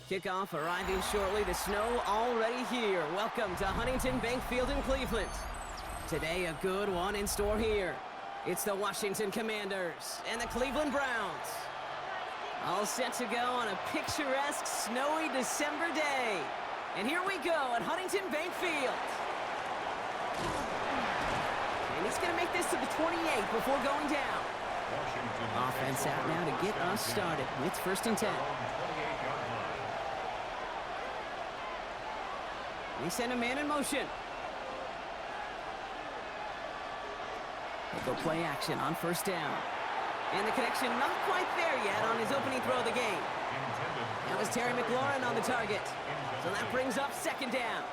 Kickoff arriving shortly. The snow already here. Welcome to Huntington Bank Field in Cleveland. Today, a good one in store here. It's the Washington Commanders and the Cleveland Browns. All set to go on a picturesque, snowy December day. And here we go at Huntington Bank Field. And he's going to make this to the 28 before going down. Offense out now to get us started with 1st and 10. They send a man in motion. They'll go play action on 1st down. And the connection not quite there yet on his opening throw of the game. That was Terry McLaurin on the target. So that brings up 2nd down.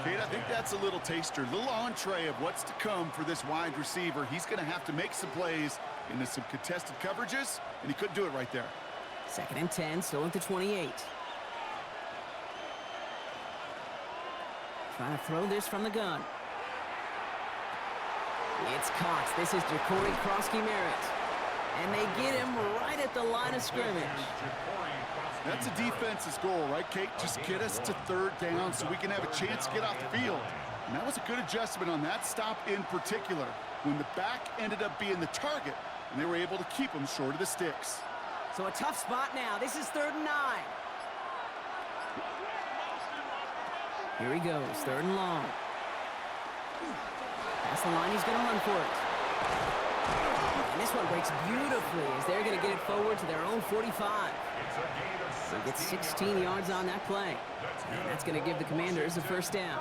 Kate, I think that's a little taster, a little entree of what's to come for this wide receiver. He's going to have to make some plays into some contested coverages, and he couldn't do it right there. 2nd and 10, still at the 28. Trying to throw this from the gun. It's caught. This is Ja'Cory Krosky-Merritt. And they get him right at the line of scrimmage. That's a defense's goal, right, Kate? Just get us to 3rd down so we can have a chance to get off the field. And that was a good adjustment on that stop in particular, when the back ended up being the target, and they were able to keep him short of the sticks. So a tough spot now. This is 3rd and 9. Here he goes, 3rd and long. Past the line, he's going to run for it. And this one breaks beautifully as they're going to get it forward to their own 45. They'll get 16 yards on that play. And that's going to give the Commanders a 1st down.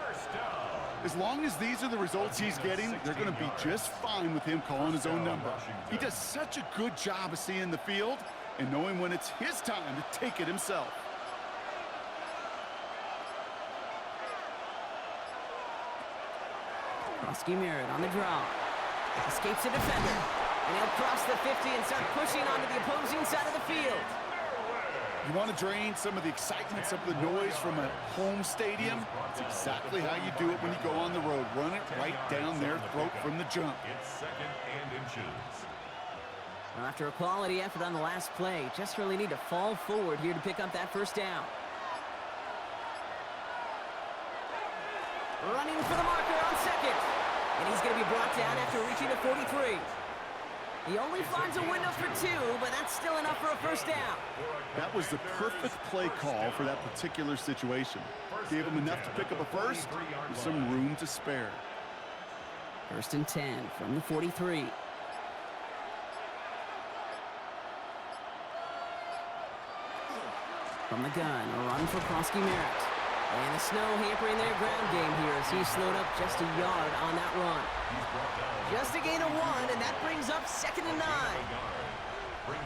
As long as these are the results he's getting, they're going to be just fine with him calling his own number. He does such a good job of seeing the field and knowing when it's his time to take it himself. Krosky-Merritt on the draw. Escapes a defender. And he'll cross the 50 and start pushing onto the opposing side of the field. You want to drain some of the excitement, some of the noise from a home stadium? It's exactly how you do it when you go on the road. Run it right down their throat from the jump. Well, after a quality effort on the last play, just really need to fall forward here to pick up that 1st down. Running for the marker on 2nd. And he's going to be brought down after reaching the 43. He only finds a window for 2, but that's still enough for a 1st down. That was the perfect play call for that particular situation. Gave him enough to pick up a 1st with some room to spare. 1st and 10 from the 43. From the gun, a run for Krosky-Merritt. And the snow hampering their ground game here as he slowed up just a yard on that run. Just a gain of 1, and that brings up 2nd and 9.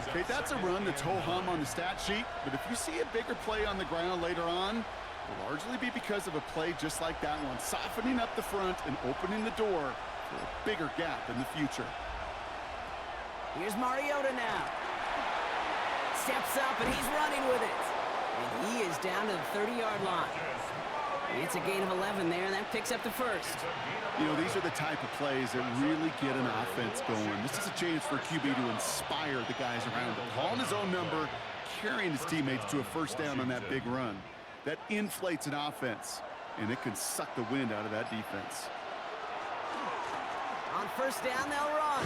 Okay, that's a run that's ho-hum on the stat sheet, but if you see a bigger play on the ground later on, it'll largely be because of a play just like that one, softening up the front and opening the door for a bigger gap in the future. Here's Mariota now. Steps up, and he's running with it. And he is down to the 30-yard line. It's a gain of 11 there, and that picks up the 1st. You know, these are the type of plays that really get an offense going. This is a chance for a QB to inspire the guys around him. Calling his own number, carrying his teammates to a 1st down on that big run. That inflates an offense, and it can suck the wind out of that defense. On 1st down, they'll run.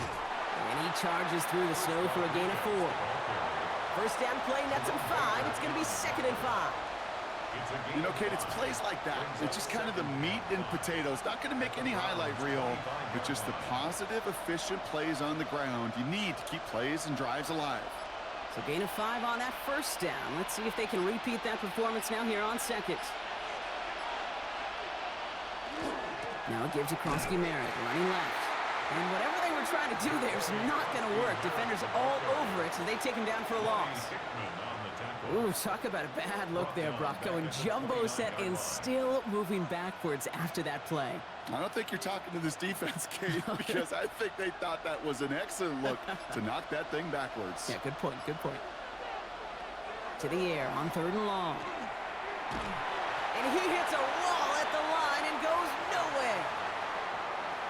And he charges through the snow for a gain of 4. 1st down play, nets him 5. It's going to be 2nd and 5. You know, Kate, it's plays like that. It's just kind of the meat and potatoes. Not going to make any highlight reel, but just the positive, efficient plays on the ground. You need to keep plays and drives alive. So gain of 5 on that 1st down. Let's see if they can repeat that performance now here on 2nd. Now it gives to Krosky-Merritt, running left. And whatever they were trying to do there is not going to work. Defenders all over it, so they take him down for a loss. Ooh, talk about a bad look there, Brock. Going jumbo set and still moving backwards after that play. I don't think you're talking to this defense, Kate, because I think they thought that was an excellent look to knock that thing backwards. Yeah, good point, good point. To the air on 3rd and long. And he hits a wall at the line and goes nowhere.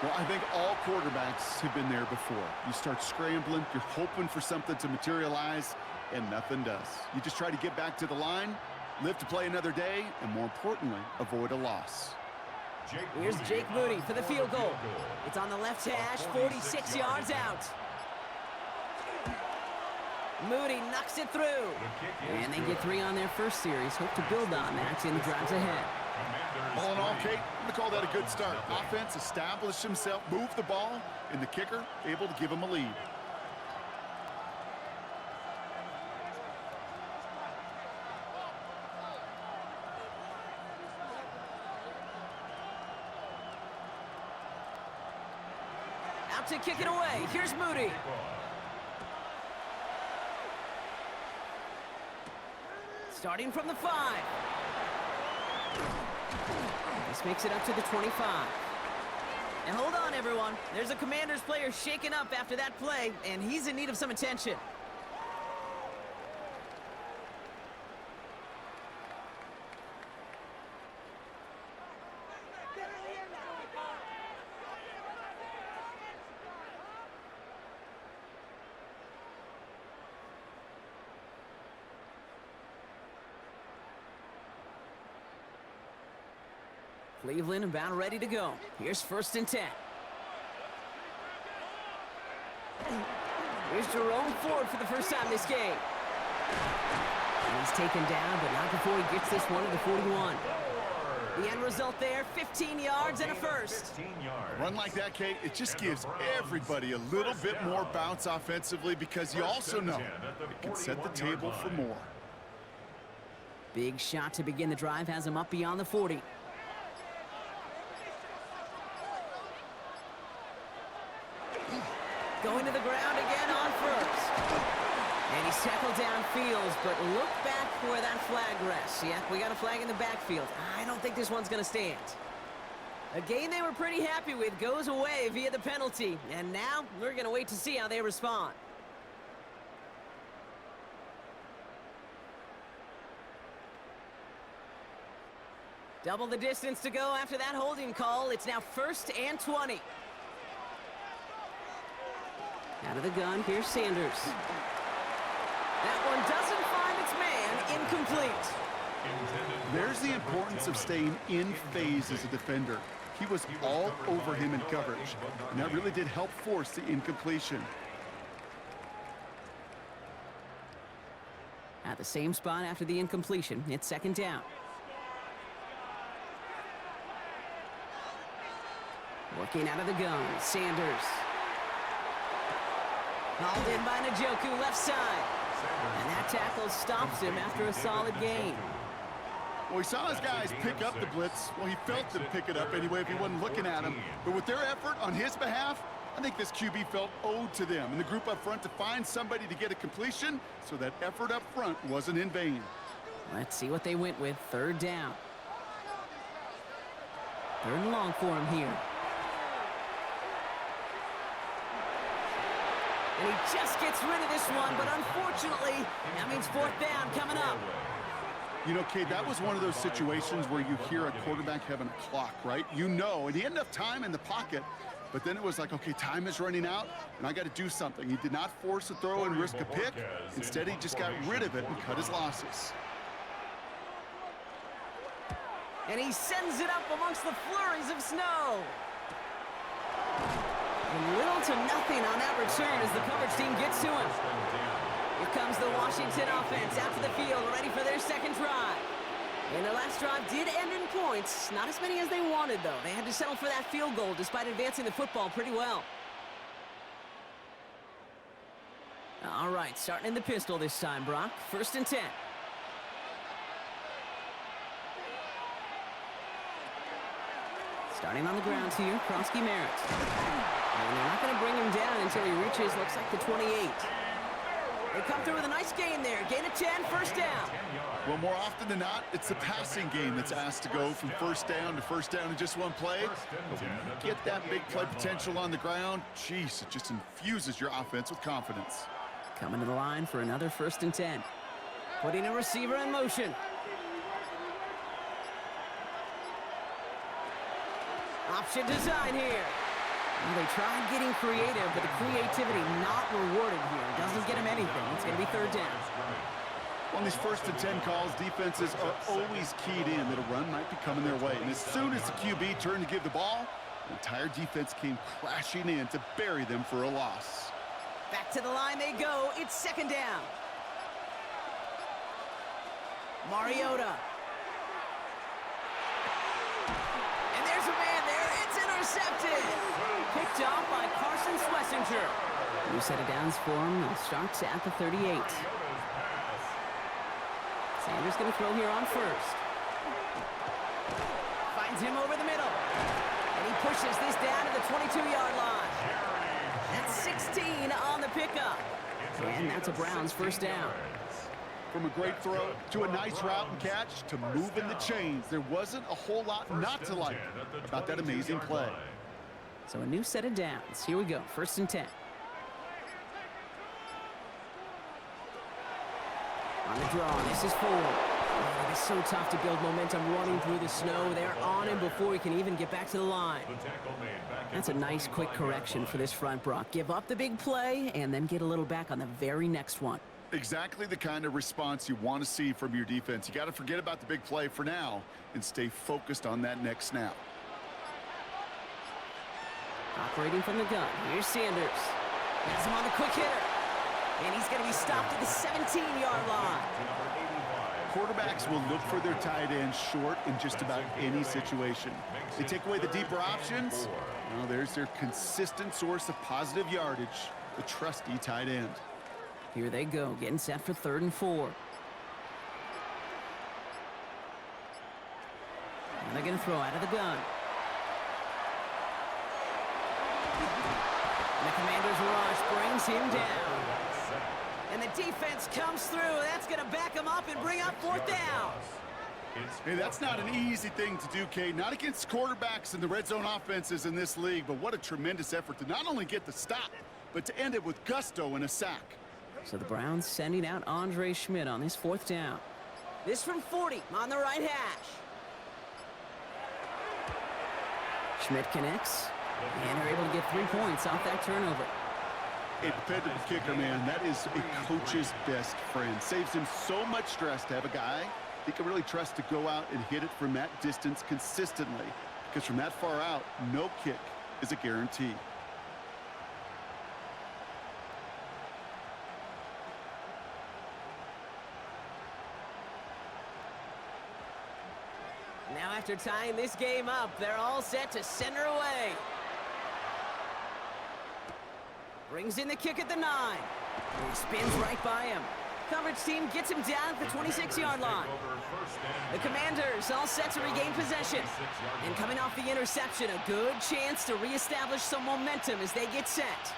Well, I think all quarterbacks have been there before. You start scrambling, you're hoping for something to materialize, and nothing does. You just try to get back to the line, live to play another day, and more importantly, avoid a loss. Here's Jake Moody for the field goal. It's on the left hash, 46 yards out. Moody knocks it through. And they get 3 on their first series. Hope to build on that in the drives ahead. All in all, Kate, I'm going to call that a good start. Offense established himself, moved the ball, and the kicker able to give him a lead. Out to kick it away. Here's Moody. Starting from the 5. This makes it up to the 25. And hold on, everyone. There's a Commanders player shaken up after that play, and he's in need of some attention. Cleveland about ready to go. Here's 1st and 10. Here's Jerome Ford for the first time this game. And he's taken down, but not before he gets this one to the 41. The end result there, 15 yards and a first. A run like that, Kate, it just gives everybody a little bit more bounce offensively because you also know it can set the table for more. Big shot to begin the drive has him up beyond the 40. Going to the ground again on first. And he's tackled downfield, but look back where that flag rests. Yeah, we got a flag in the backfield. I don't think this one's going to stand. A game they were pretty happy with goes away via the penalty. And now we're going to wait to see how they respond. Double the distance to go after that holding call. It's now 1st and 20. Out of the gun, here's Sanders. That one doesn't find its man, incomplete. There's the importance of staying in phase as a defender. He was all over him in coverage, and that really did help force the incompletion. At the same spot after the incompletion, it's 2nd down. Working out of the gun, Sanders. Hauled in by Njoku, left side. And that tackle stops him after a solid gain. Well, he saw his guys pick up the blitz. Well, he felt them pick it up anyway if he wasn't looking at him. But with their effort on his behalf, I think this QB felt owed to them and the group up front to find somebody to get a completion, so that effort up front wasn't in vain. Let's see what they went with. 3rd down. 3rd and long for him here. And he just gets rid of this one, but unfortunately, that means 4th down coming up. You know, Kate, that was one of those situations where you hear a quarterback having a clock, right? You know, and he had enough time in the pocket, but then it was like, okay, time is running out, and I got to do something. He did not force a throw and risk a pick. Instead, he just got rid of it and cut his losses. And he sends it up amongst the flurries of snow. And little to nothing on that return as the coverage team gets to him. Here comes the Washington offense out to the field, ready for their 2nd drive. And their last drive did end in points. Not as many as they wanted, though. They had to settle for that field goal despite advancing the football pretty well. All right, starting in the pistol this time, Brock. 1st and 10. Starting on the ground here, Krosky Merritt. And they're not going to bring him down until he reaches, looks like, the 28. They come through with a nice gain there. Gain of 10, 1st down. Well, more often than not, it's the passing game that's asked to go from 1st down to 1st down in just one play. But when you get that big play potential on the ground, geez, it just infuses your offense with confidence. Coming to the line for another 1st and 10. Putting a receiver in motion. Option design here. Well, they tried getting creative, but the creativity not rewarded here. Doesn't get them anything. It's going to be third down. On these first and 10 calls, defenses are always keyed in that a run might be coming their way. And as soon as the QB turned to give the ball, the entire defense came crashing in to bury them for a loss. Back to the line they go. It's second down. Mariota. And there's a man there. It's intercepted. Picked off by Carson Schlesinger. New set of downs for him. He starts at the 38. Sanders going to throw here on first. Finds him over the middle. And he pushes this down to the 22-yard line. That's 16 on the pickup. And that's a Browns first down. From a great throw to a nice route and catch to moving the chains, there wasn't a whole lot not to like about that amazing play. So a new set of downs. Here we go. First and 10. On the draw, this is 4. Man, it is so tough to build momentum running through the snow. They're on him before he can even get back to the line. That's a nice quick correction for this front, Brock. Give up the big play and then get a little back on the very next one. Exactly the kind of response you want to see from your defense. You got to forget about the big play for now and stay focused on that next snap. Operating from the gun, here's Sanders. Has him on the quick hitter. And he's going to be stopped at the 17-yard line. Quarterbacks will look for their tight end short in just about any situation. They take away the deeper options. Well, there's their consistent source of positive yardage, the trusty tight end. Here they go, getting set for 3rd and 4. And they're going to throw out of the gun. And the Commanders' rush brings him down. And the defense comes through. That's going to back him up and bring up 4th down. Hey, that's not an easy thing to do, Kate. Not against quarterbacks and the red zone offenses in this league, but what a tremendous effort to not only get the stop, but to end it with gusto and a sack. So the Browns sending out Andre Schmidt on this 4th down. This from 40 on the right hash. Schmidt connects, and they're able to get 3 points off that turnover. A dependable kicker, man, that is a coach's best friend. Saves him so much stress to have a guy he can really trust to go out and hit it from that distance consistently. Because from that far out, no kick is a guarantee. Now after tying this game up, they're all set to send her away. Brings in the kick at the 9. He spins right by him. Coverage team gets him down at the 26-yard line. The Commanders all set to regain possession. And coming off the interception, a good chance to reestablish some momentum as they get set.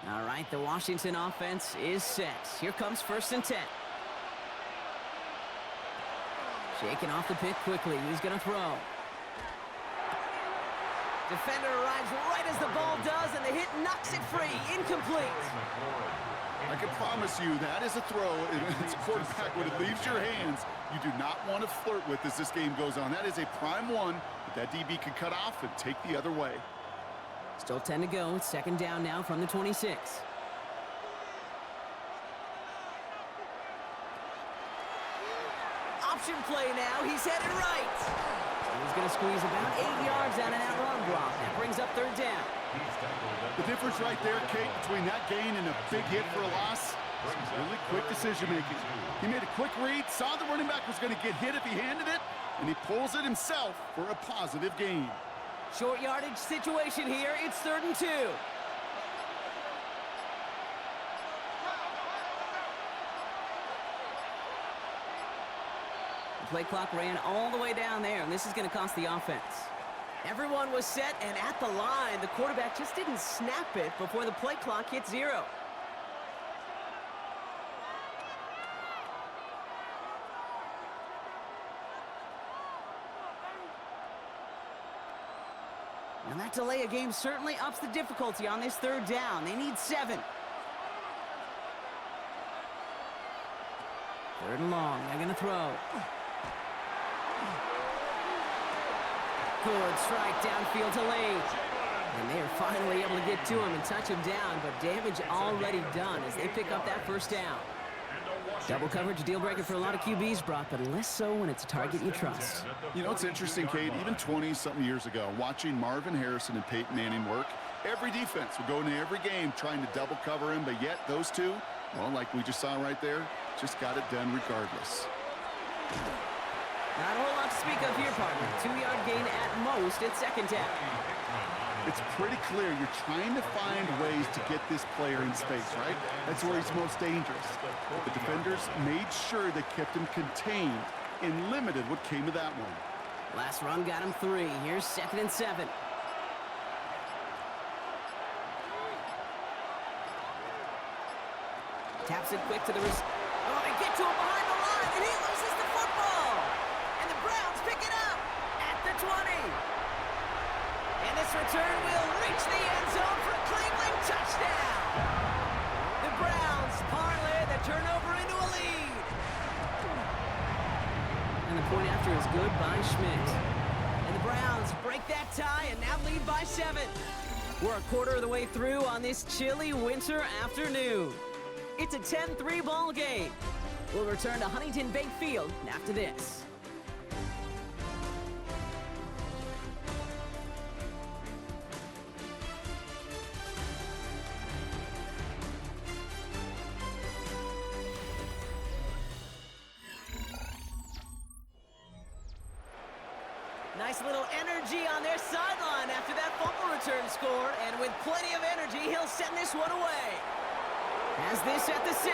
All right, the Washington offense is set. Here comes 1st and 10. Shaking off the pick quickly. He's going to throw. Defender arrives right as the ball does, and the hit knocks it free. Incomplete. I can promise you that is a throw. It's a quarterback when it leaves your hands. You do not want to flirt with as this game goes on. That is a prime one that DB can cut off and take the other way. Still 10 to go. It's 2nd down now from the 26. Option play now. He's headed right. He's going to squeeze about 8 yards out of that run block. That brings up 3rd down. The difference right there, Kate, between that gain and a big hit for a loss is really quick decision-making. He made a quick read, saw the running back was going to get hit if he handed it, and he pulls it himself for a positive gain. Short yardage situation here. It's 3rd and 2. The play clock ran all the way down there, and this is going to cost the offense. Everyone was set and at the line. The quarterback just didn't snap it before the play clock hit 0. And that delay of game certainly ups the difficulty on this 3rd down. They need 7. 3rd and long. They're going to throw. Good strike downfield to Lane. And they are finally able to get to him and touch him down, but damage already done as they pick up that first down. Double coverage, deal breaker for a lot of QBs, Brock, but less so when it's a target you trust. You know, it's interesting, Kate, even 20-something years ago, watching Marvin Harrison and Peyton Manning work, every defense would go into every game trying to double cover him, but yet those two, well, like we just saw right there, just got it done regardless. Not a whole lot to speak of here, partner. 2-yard gain at most at second down. It's pretty clear you're trying to find ways to get this player in space, right? That's where he's most dangerous. But the defenders made sure they kept him contained and limited what came of that one. Last run got him 3. Here's 2nd and 7. Taps it quick to the wrist. Oh, they get to him behind the line, and he loses the football. And the Browns pick it up at the 20. And this return will reach the end zone for a Cleveland touchdown. The Browns parlay the turnover into a lead. And the point after is good by Schmidt. And the Browns break that tie and now lead by 7. We're a quarter of the way through on this chilly winter afternoon. It's a 10-3 ball game. We'll return to Huntington Bank Field after this. Nice little energy on their sideline after that fumble return scored, and with plenty of energy, he'll send this one away. Has this at the 6.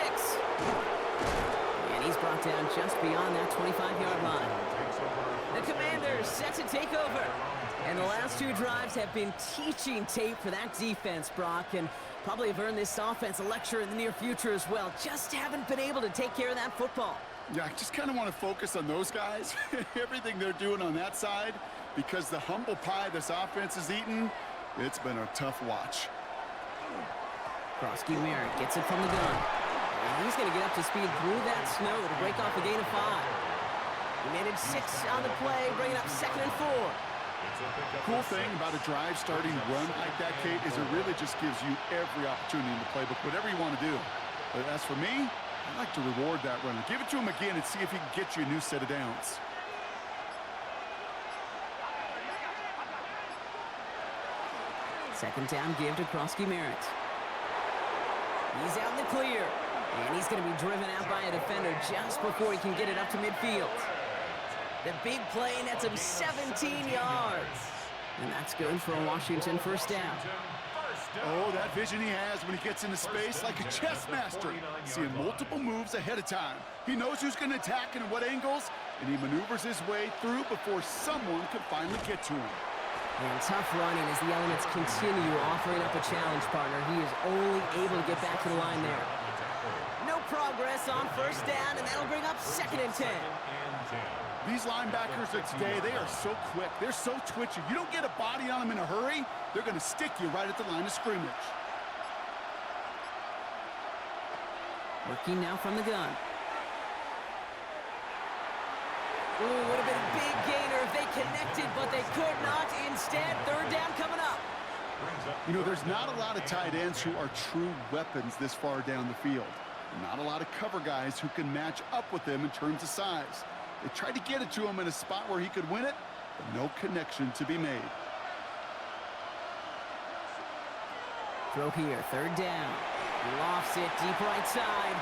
And he's brought down just beyond that 25-yard line. The Commanders set to take over. And the last 2 drives have been teaching tape for that defense, Brock, and probably have earned this offense a lecture in the near future as well. Just haven't been able to take care of that football. Yeah, I just kind of want to focus on those guys, everything they're doing on that side, because the humble pie this offense has eaten, it's been a tough watch. Krosky Merritt gets it from the gun. And he's going to get up to speed through that snow to break off a gain of 5. He managed 6 on the play, bringing up 2nd and 4. Cool thing about a drive starting run like that, Kate, is it really just gives you every opportunity in the playbook, whatever you want to do. But as for me, I like to reward that runner. Give it to him again and see if he can get you a new set of downs. Second down give to Krosky Merritt. He's out in the clear, and he's going to be driven out by a defender just before he can get it up to midfield. The big play nets him 17 yards, and that's good for a Washington first down. Oh, that vision he has when he gets into space like a chess master, seeing multiple moves ahead of time. He knows who's going to attack and at what angles, and he maneuvers his way through before someone can finally get to him. And tough running as the elements continue offering up a challenge, partner. He is only able to get back to the line there. No progress on first down, and that'll bring up 2nd and 10. These linebackers of today, they are so quick. They're so twitchy. You don't get a body on them in a hurry, they're going to stick you right at the line of scrimmage. Working now from the gun. Ooh, would have been a big gainer if they connected, but they could not. Instead, 3rd down coming up. You know, there's not a lot of tight ends who are true weapons this far down the field. Not a lot of cover guys who can match up with them in terms of size. They tried to get it to him in a spot where he could win it, but no connection to be made. Throw here, 3rd down. Lofts it deep right side.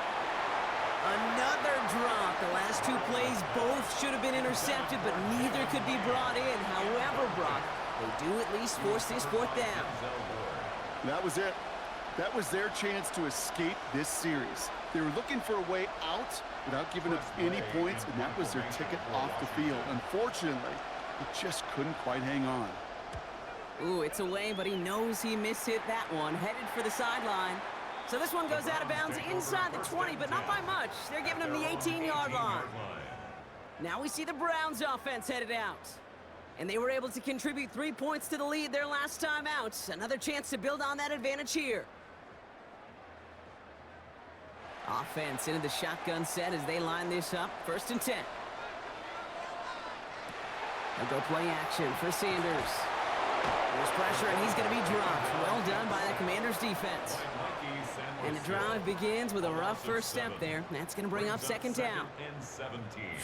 Another drop. The last 2 plays both should have been intercepted, but neither could be brought in. However, Brock, they do at least force this 4th down. That was it. That was their chance to escape this series. They were looking for a way out without giving up any points, and that was their ticket off the field. Unfortunately, he just couldn't quite hang on. Ooh, it's away, but he knows he mishit that one. Headed for the sideline. So this one goes out of bounds inside the 20, but not by much. They're giving him the 18-yard line. Now we see the Browns offense headed out. And they were able to contribute 3 points to the lead their last time out. Another chance to build on that advantage here. Offense into the shotgun set as they line this up. 1st and 10. They'll go play action for Sanders. There's pressure, and he's going to be dropped. Well done by the Commanders' defense. And the drive begins with a rough first step there. That's going to bring up second down.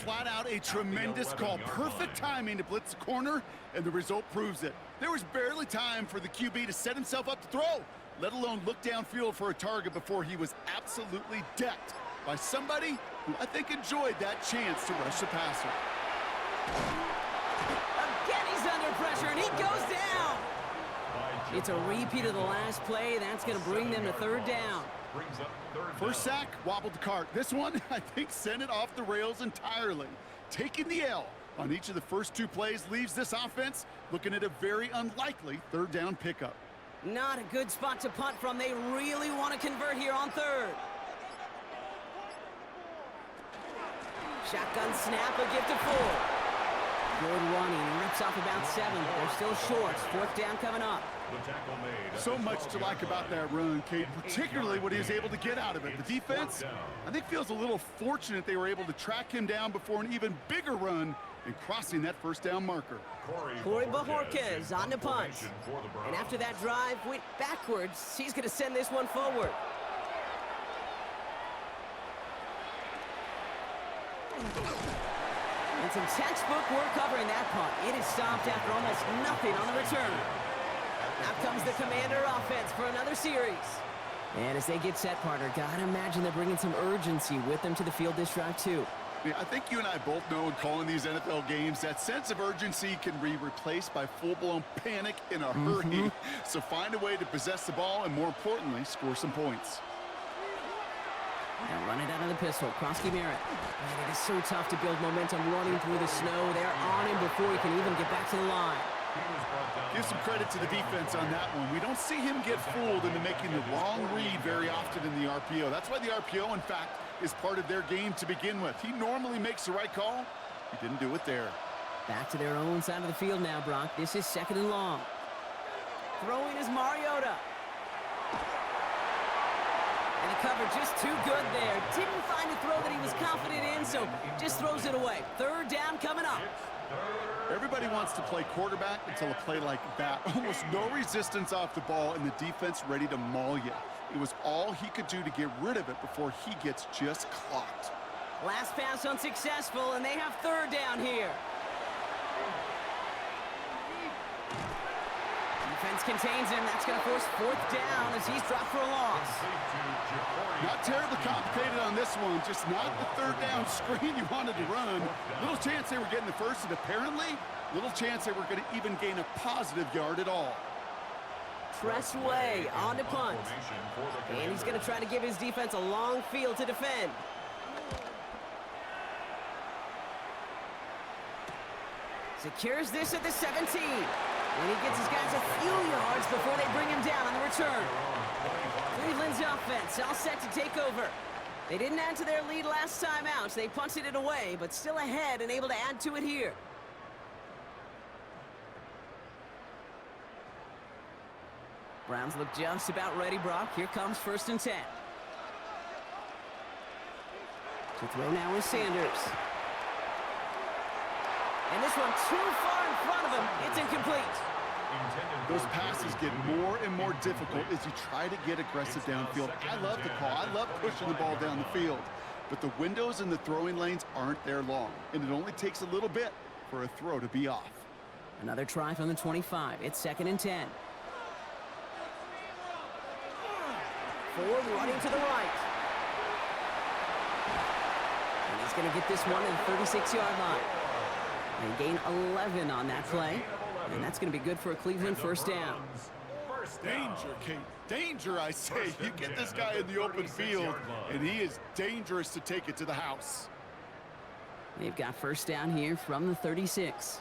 Flat out a tremendous call. Perfect timing to blitz the corner, and the result proves it. There was barely time for the QB to set himself up to throw, let alone look downfield for a target before he was absolutely decked by somebody who I think enjoyed that chance to rush the passer. Again, he's under pressure, and he goes down. It's a repeat of the last play. That's going to bring them to third down. First sack, wobbled the cart. This one, I think, sent it off the rails entirely. Taking the L on each of the first two plays leaves this offense looking at a very unlikely third down pickup. Not a good spot to punt from. They really want to convert here on third. Shotgun snap, a gift to Ford. Good running, rips off about 7. They're still short. Fourth down coming up. So much to like about that run, Kate, particularly what he was able to get out of it. The defense, I think, feels a little fortunate they were able to track him down before an even bigger run and crossing that first down marker. Corey Bajorquez on the punt. And after that drive went backwards, he's going to send this one forward. And some textbook work covering that punt. It is stopped after almost nothing on the return. Out comes the Commander offense for another series. And as they get set, partner, gotta imagine they're bringing some urgency with them to the field this drive, too. Yeah, I think you and I both know in calling these NFL games, that sense of urgency can be replaced by full-blown panic in a hurry. So find a way to possess the ball and, more importantly, score some points. Now run it out of the pistol. Krosky Merritt. Man, it is so tough to build momentum running through the snow. They're on him before he can even get back to the line. Give some credit to the defense on that one. We don't see him get fooled into making the wrong read very often in the RPO. That's why the RPO, in fact, is part of their game to begin with. He normally makes the right call. He didn't do it there. Back to their own side of the field now, Brock. This is second and long. Throwing is Mariota. And the cover just too good there. Didn't find a throw that he was confident in, so just throws it away. Third down coming up. Everybody wants to play quarterback until a play like that. Almost no resistance off the ball and the defense ready to maul you. It was all he could do to get rid of it before he gets just clocked. Last pass unsuccessful, and they have third down here. Defense contains him. That's going to force fourth down as he's dropped for a loss. Not terribly complicated on this one. Just not the third down screen you wanted to run. Little chance they were getting the first, and apparently little chance they were going to even gain a positive yard at all. Press way on the punt. And he's going to try to give his defense a long field to defend. Secures this at the 17. And he gets his guys a few yards before they bring him down on the return. Cleveland's offense all set to take over. They didn't add to their lead last time out. So they punted it away, but still ahead and able to add to it here. Browns look just about ready, Brock. Here comes 1st and 10. To throw now is Sanders. And this one too far in front of him. It's incomplete. Those passes get more and more difficult as you try to get aggressive downfield. I love the call. I love pushing the ball down the field. But the windows in the throwing lanes aren't there long. And it only takes a little bit for a throw to be off. Another try from the 25. It's 2nd and 10. Ford running to the right. And he's going to get this one at the 36-yard line. And gain 11 on that play. And that's going to be good for a Cleveland first down. Danger, Kate. Danger, I say. You get this guy in the open field, and he is dangerous to take it to the house. They've got first down here from the 36.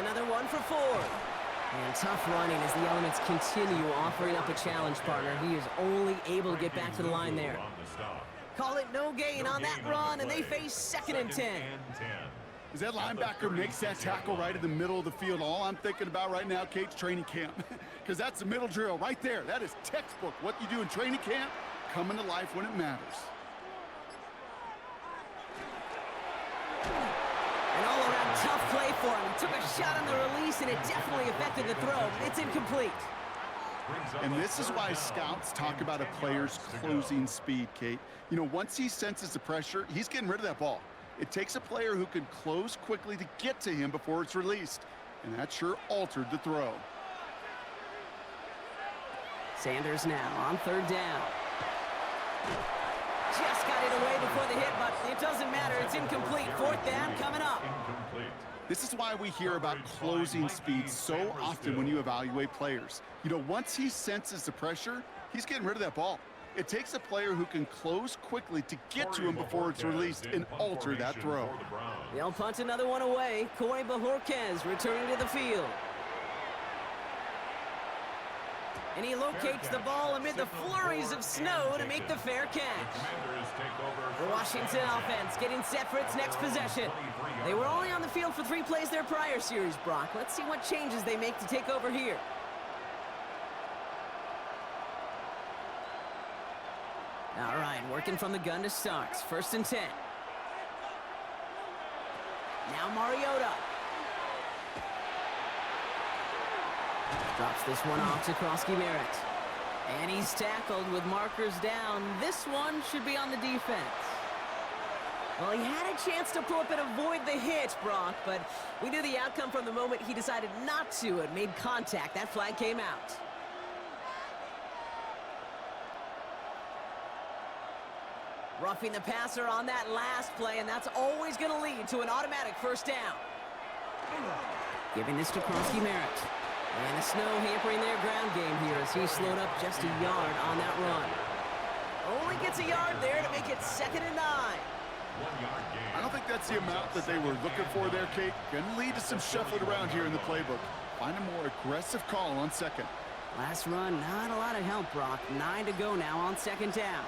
Another one for Ford. And tough running as the elements continue offering up a challenge, partner. He is only able to get back to the line there. Call it no gain on that run, and they face 2nd and 10. As that linebacker makes that tackle right in the middle of the field, all I'm thinking about right now, Kate's training camp. Because that's the middle drill right there. That is textbook. What you do in training camp, coming to life when it matters. Tough play for him. He took a shot on the release, and it definitely affected the throw. It's incomplete. And this is why scouts talk about a player's closing speed, Kate. You know, once he senses the pressure, he's getting rid of that ball. It takes a player who can close quickly to get to him before it's released. And that sure altered the throw. Sanders now on third down. Just got it away before the hit, but it doesn't matter. It's incomplete. Fourth down coming up. This is why we hear about closing speed so often when you evaluate players. You know, once he senses the pressure, he's getting rid of that ball. It takes a player who can close quickly to get to him before it's released and alter that throw. They'll punt another one away. Corey Bajorquez returning to the field. And he locates the ball amid the flurries of snow to make the fair catch. The Washington offense getting set for its next possession. They were only on the field for 3 plays their prior series, Brock. Let's see what changes they make to take over here. All right, working from the gun to start. 1st and 10. Now Mariota. Drops this one off to Krosky-Merritt. And he's tackled with markers down. This one should be on the defense. Well, he had a chance to pull up and avoid the hit, Brock, but we knew the outcome from the moment he decided not to and made contact. That flag came out. Roughing the passer on that last play, and that's always going to lead to an automatic 1st down. Giving this to Krosky-Merritt. And the snow hampering their ground game here as he slowed up just a yard on that run. Only gets a yard there to make it 2nd and 9. I don't think that's the amount that they were looking for there, Kate. Going to lead to some shuffling around here in the playbook. Find a more aggressive call on 2nd. Last run, not a lot of help, Brock. 9 to go now on 2nd down.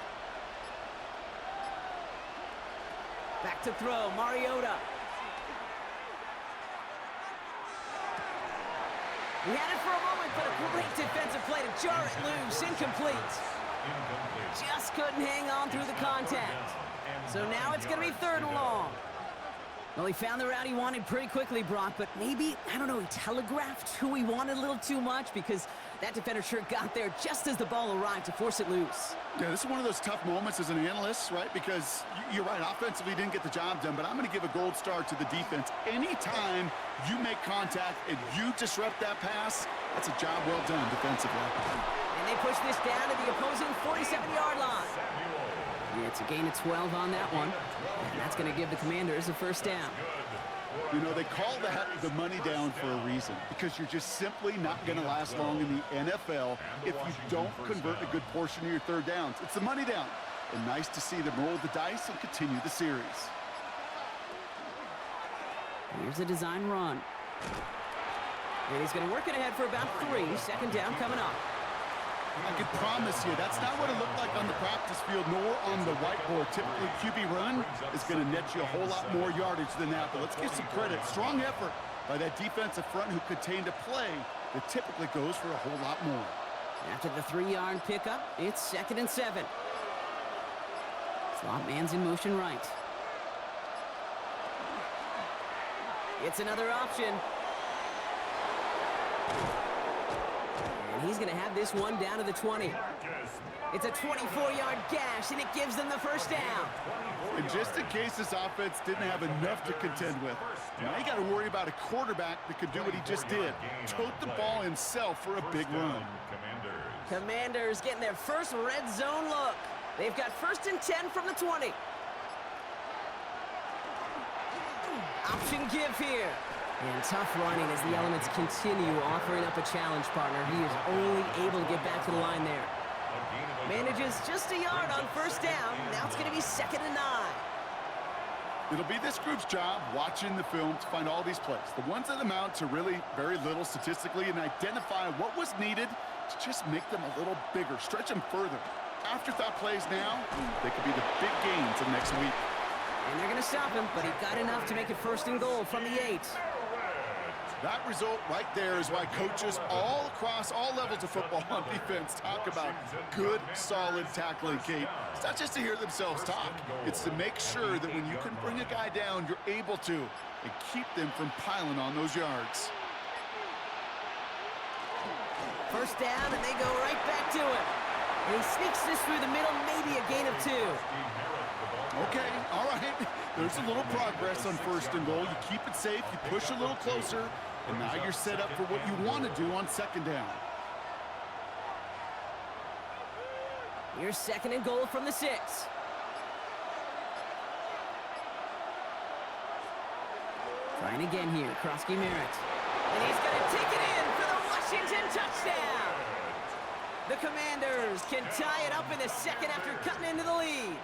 Back to throw, Mariota. He had it for a moment, but a great defensive play to jar it loose. Incomplete. Just couldn't hang on through the contact. So now it's going to be 3rd and long. Well, he found the route he wanted pretty quickly, Brock, but maybe, I don't know, he telegraphed who he wanted a little too much because that defender sure got there just as the ball arrived to force it loose. Yeah, this is one of those tough moments as an analyst, right? Because you're right, offensively didn't get the job done, but I'm going to give a gold star to the defense. Anytime you make contact and you disrupt that pass, that's a job well done defensively. And they push this down to the opposing 47-yard line. Yeah, it's a gain of 12 on that one. And that's going to give the Commanders a 1st down. You know, they call that the money down for a reason, because you're just simply not going to last long in the NFL if you don't convert a good portion of your 3rd downs. It's the money down. And nice to see them roll the dice and continue the series. Here's a design run. And he's going to work it ahead for about 3. 2nd down coming up. I can promise you that's not what it looked like on the practice field nor on the whiteboard. Typically, QB run is going to net you a whole lot more yardage than that. But let's give some credit. Strong effort by that defensive front who contained a play that typically goes for a whole lot more. After the 3-yard pickup, it's 2nd and 7. Slot man's in motion right. It's another option. And he's going to have this one down to the 20. It's a 24-yard gash, and it gives them the 1st down. And just in case this offense didn't have enough to contend with, now you got to worry about a quarterback that could do what he just did. Tote the ball himself for a big run. Commanders getting their first red zone look. They've got 1st and 10 from the 20. Option give here. And tough running as the elements continue offering up a challenge partner. He is only able to get back to the line there. Manages just a yard on 1st down. Now it's going to be 2nd and 9. It'll be this group's job watching the film to find all these plays, the ones that amount to really very little statistically, and identify what was needed to just make them a little bigger, stretch them further. Afterthought plays now, they could be the big gains of next week. And they're going to stop him, but he got enough to make it 1st and goal from the 8. That result right there is why coaches all across all levels of football on defense talk about good, solid tackling, Kate. It's not just to hear themselves talk. It's to make sure that when you can bring a guy down, you're able to, and keep them from piling on those yards. First down, and they go right back to it. And he sneaks this through the middle, maybe a gain of 2. Okay, all right. There's a little progress on first and goal. You keep it safe, you push a little closer, and now you're set up for what you want to do on second down. Here's second and goal from the 6. Trying again here, Krosky Merritt. And he's going to take it in for the Washington touchdown. The Commanders can tie it up in the second after cutting into the lead.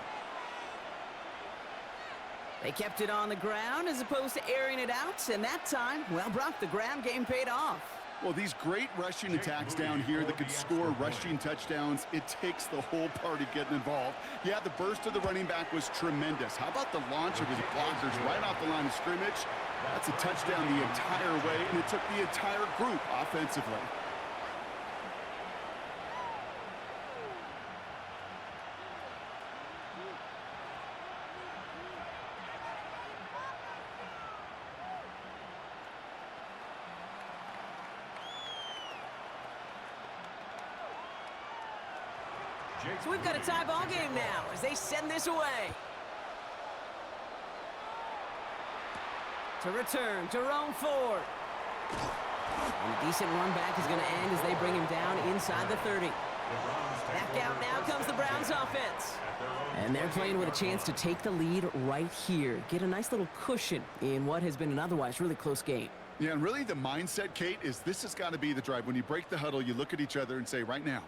They kept it on the ground as opposed to airing it out, and that time, well, Brock, the ground game paid off. Well, these great rushing attacks down here that could score rushing touchdowns, it takes the whole party getting involved. Yeah, the burst of the running back was tremendous. How about the launch of his blockers right off the line of scrimmage? That's a touchdown the entire way, and it took the entire group offensively. So we've got a tie ball game now as they send this away. To return, Jerome Ford. And a decent run back is going to end as they bring him down inside the 30. Back out now comes the Browns offense. And they're playing with a chance to take the lead right here. Get a nice little cushion in what has been an otherwise really close game. Yeah, and really the mindset, Kate, is this has got to be the drive. When you break the huddle, you look at each other and say, right now,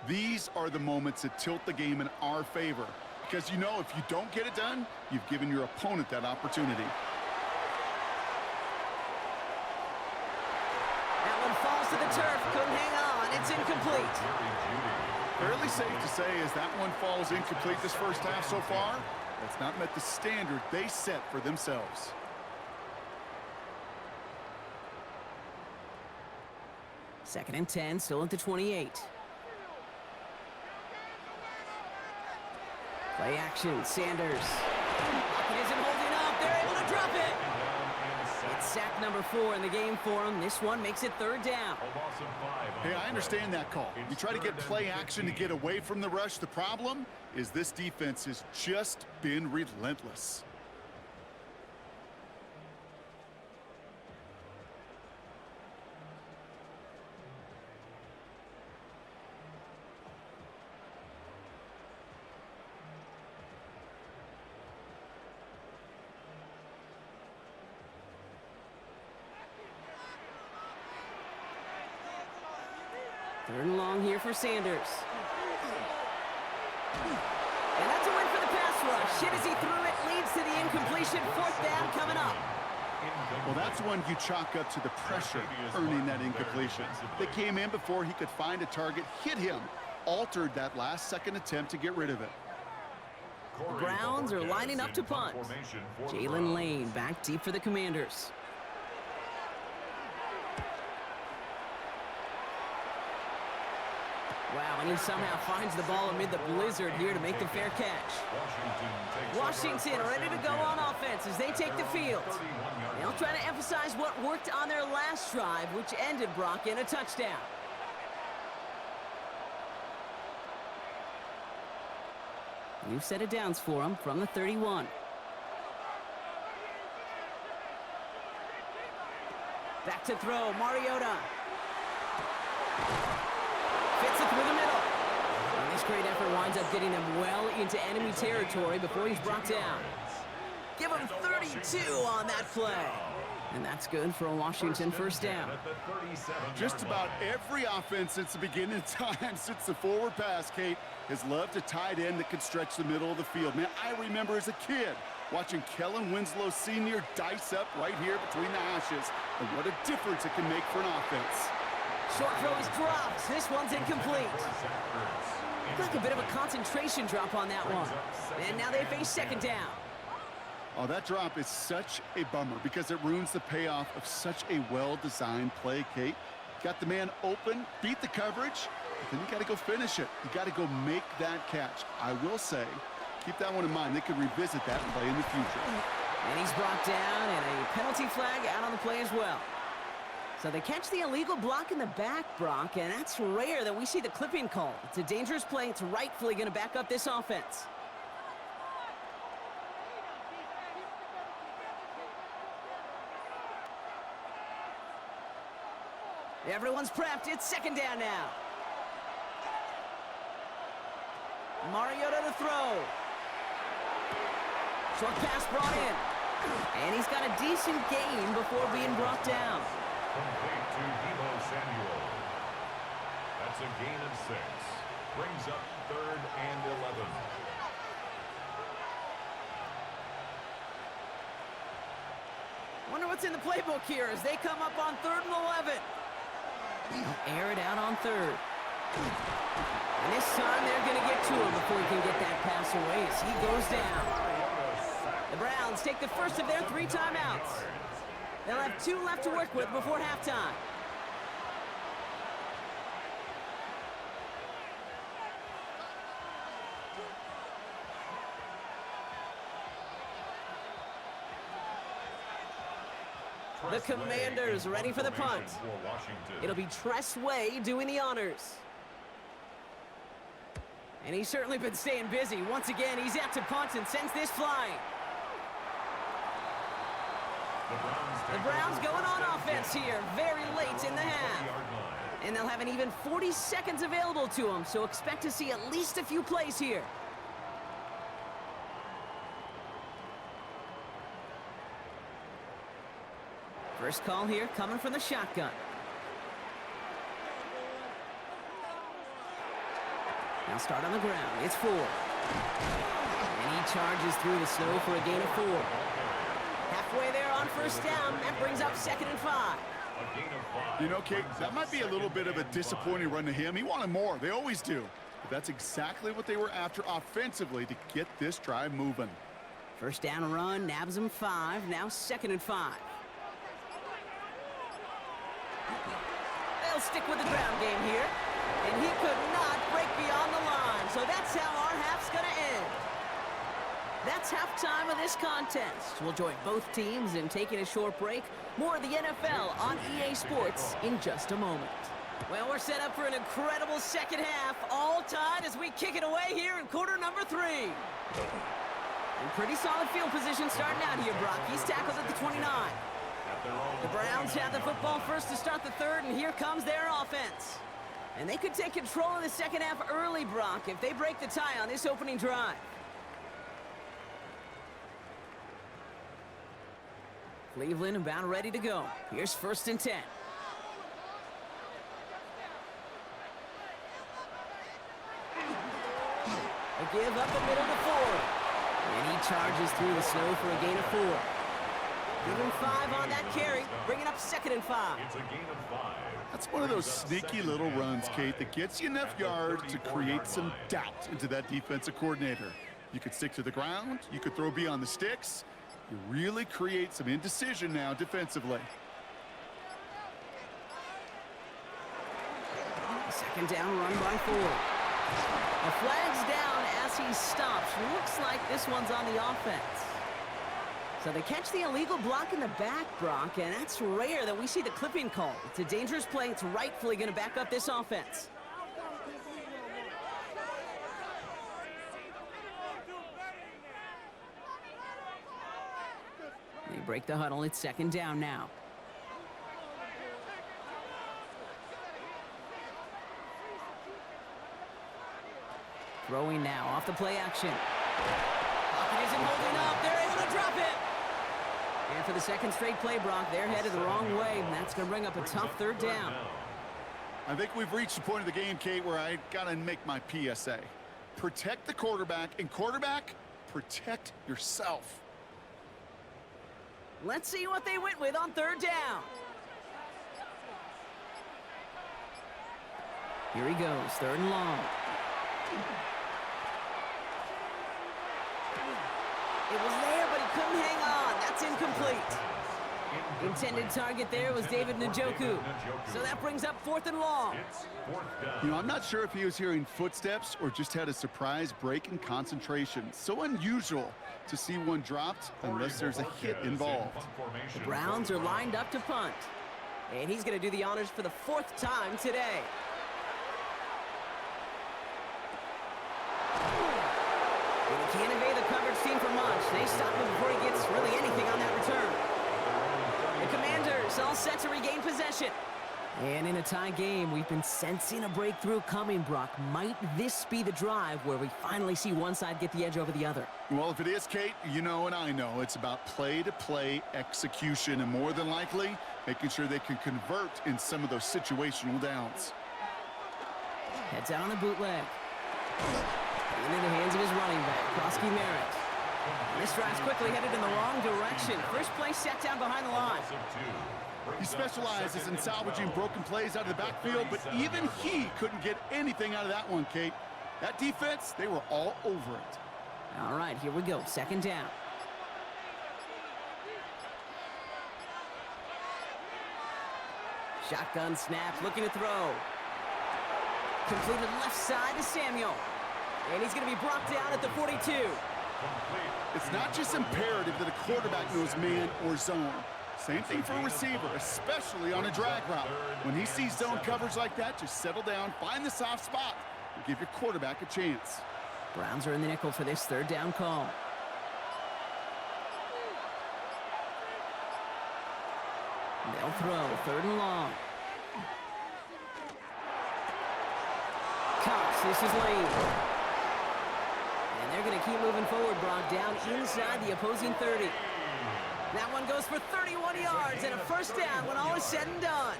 these are the moments that tilt the game in our favor. Because you know if you don't get it done, you've given your opponent that opportunity. That one falls to the turf. Couldn't hang on. It's incomplete. Fairly safe to say as that one falls incomplete this first half so far, that's not met the standard they set for themselves. Second and 10, still at the 28. Play action, Sanders. Pocket isn't holding up. They're able to drop it. It's sack number 4 in the game for them. This one makes it third down. Hey, I understand that call. You try to get play action to get away from the rush. The problem is this defense has just been relentless. Third and long here for Sanders. And that's a win for the pass rush. Hit as he threw it, leads to the incompletion. Fourth down coming up. Well, that's one you chalk up to the pressure earning that incompletion. They came in before he could find a target, hit him, altered that last-second attempt to get rid of it. The Browns are lining up to punt. Jalen Lane back deep for the Commanders. Wow, and he somehow finds the ball amid the blizzard here to make the fair catch. Washington ready to go on offense as they take the field. They'll try to emphasize what worked on their last drive, which ended, Brock, in a touchdown. New set of downs for them from the 31. Back to throw, Mariota. Fits it through the middle. And this great effort winds up getting them well into enemy territory before he's brought down. Give him 32 on that play. And that's good for a Washington first down. Just about every offense since the beginning of time, since the forward pass, Kate, has loved a tight end that can stretch the middle of the field. Man, I remember as a kid watching Kellen Winslow Sr. dice up right here between the hashes. And what a difference it can make for an offense. Short throw is dropped. This one's incomplete. Looked like a bit of a concentration drop on that one. And now they face second down. Oh, that drop is such a bummer because it ruins the payoff of such a well-designed play, Kate. Got the man open, beat the coverage, but then you got to go finish it. You got to go make that catch. I will say, keep that one in mind. They could revisit that play in the future. And he's brought down, and a penalty flag out on the play as well. So they catch the illegal block in the back, Brock, and that's rare that we see the clipping call. It's a dangerous play. It's rightfully going to back up this offense. Everyone's prepped. It's second down now. Mariota to throw. Short pass brought in. And he's got a decent gain before being brought down. Complete to Deebo Samuel. That's a gain of 6. Brings up 3rd and 11. Wonder what's in the playbook here as they come up on 3rd and 11. They'll air it out on 3rd. And this time they're going to get to him before he can get that pass away as he goes down. The Browns take the first of their 3 timeouts. They'll have 2 left to work with before halftime. The Commanders ready for the punt. It'll be Tress Way doing the honors. And he's certainly been staying busy. Once again, he's out to punt and sends this flying. The Browns going on offense here, very late in the half. And they'll have an even 40 seconds available to them, so expect to see at least a few plays here. First call here coming from the shotgun. Now start on the ground. It's 4. And he charges through the snow for a gain of 4. Halfway there on first down. That brings up 2nd and 5. You know, Kate, that might be a little bit of a disappointing run to him. He wanted more. They always do. But that's exactly what they were after offensively to get this drive moving. First down run, nabs him 5. Now 2nd and 5. They'll stick with the ground game here. And he could not break beyond the line. So that's how our half's going to end. That's halftime of this contest. We'll join both teams in taking a short break. More of the NFL on EA Sports in just a moment. Well, we're set up for an incredible second half. All tied as we kick it away here in quarter number 3. And pretty solid field position starting out here, Brock. He's tackled at the 29. The Browns have the football first to start the 3rd, and here comes their offense. And they could take control of the second half early, Brock, if they break the tie on this opening drive. Cleveland about ready to go. Here's 1st and 10. A give up the middle to Ford. And he charges through the snow for a gain of 4. Give him 5 on that carry, bringing up 2nd and 5. It's a gain of 5. That's one of those sneaky little runs, Kate, that gets you enough yards to create some doubt into that defensive coordinator. You could stick to the ground. You could throw beyond the sticks. You really create some indecision now defensively. Second down run by Ford. The flag's down as he stops. Looks like this one's on the offense. So they catch the illegal block in the back, Brock, and that's rare that we see the clipping call. It's a dangerous play. It's rightfully going to back up this offense. They break the huddle. It's second down now. Throwing now off the play action. Pocket isn't holding up. They're able to drop it. And for the second straight play, Brock, they're headed the wrong way, and that's going to bring up a tough 3rd down. I think we've reached the point of the game, Kate, where I got to make my PSA. Protect the quarterback, and quarterback, protect yourself. Let's see what they went with on 3rd down. Here he goes, 3rd and long. It was there, but he couldn't hang on. That's incomplete. Intended target there was David Njoku. So that brings up 4th and long. You know, I'm not sure if he was hearing footsteps or just had a surprise break in concentration. So unusual to see one dropped unless there's a hit involved. The Browns are lined up to punt. And he's going to do the honors for the 4th time today. And he can't evade the coverage team for much. They stop him before he gets really anything on that return. The Commanders all set to regain possession. And in a tie game, we've been sensing a breakthrough coming, Brock. Might this be the drive where we finally see one side get the edge over the other? Well, if it is, Kate, you know and I know it's about play-to-play execution, and more than likely, making sure they can convert in some of those situational downs. Heads out on the bootleg. And in the hands of his running back, Krosky Merritt. This drive's quickly headed in the wrong direction. First play set down behind the line. He specializes in salvaging broken plays out of the backfield, but even he couldn't get anything out of that one, Kate. That defense, they were all over it. All right, here we go. 2nd down. Shotgun snap, looking to throw. Completed left side to Samuel. And he's going to be brought down at the 42. It's not just imperative that a quarterback knows man or zone. Same thing for a receiver, especially on a drag route. When he sees zone coverage like that, just settle down, find the soft spot, and give your quarterback a chance. Browns are in the nickel for this 3rd down call. They'll throw 3rd and long. Cox, this is Lane. And they're going to keep moving forward, Brock, down inside the opposing 30. That one goes for 31 yards and a 1st down when all is said and done.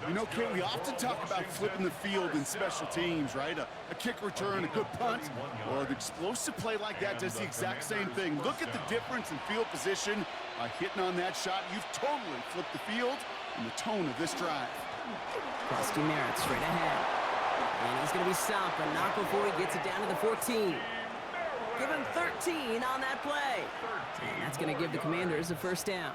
You know, Kate, we often talk about flipping the field in special teams, right? A kick return, a good punt, or an explosive play like that does the exact same thing. Look at the difference in field position. By hitting on that shot, you've totally flipped the field and the tone of this drive. Krosky Merritt straight ahead. And he's going to be stopped, but not before he gets it down to the 14. Give him 13 on that play. And that's going to give the Commanders a 1st down.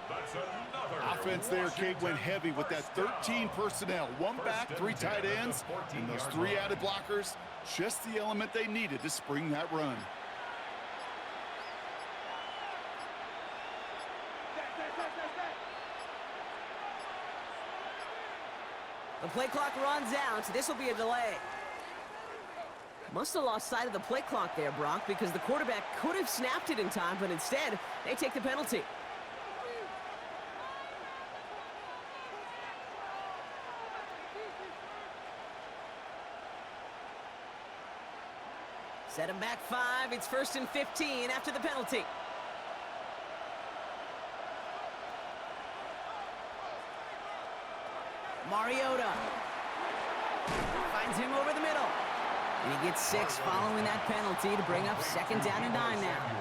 Offense there, Kate, went heavy with that 13 personnel. 1 back, 3 tight ends, and those 3 added blockers. Just the element they needed to spring that run. The play clock runs out, so this will be a delay. Must have lost sight of the play clock there, Brock, because the quarterback could have snapped it in time, but instead, they take the penalty. Set him back 5. It's 1st and 15 after the penalty. Mariota finds him over the middle. And he gets 6 following that penalty to bring up 2nd down and 9 now.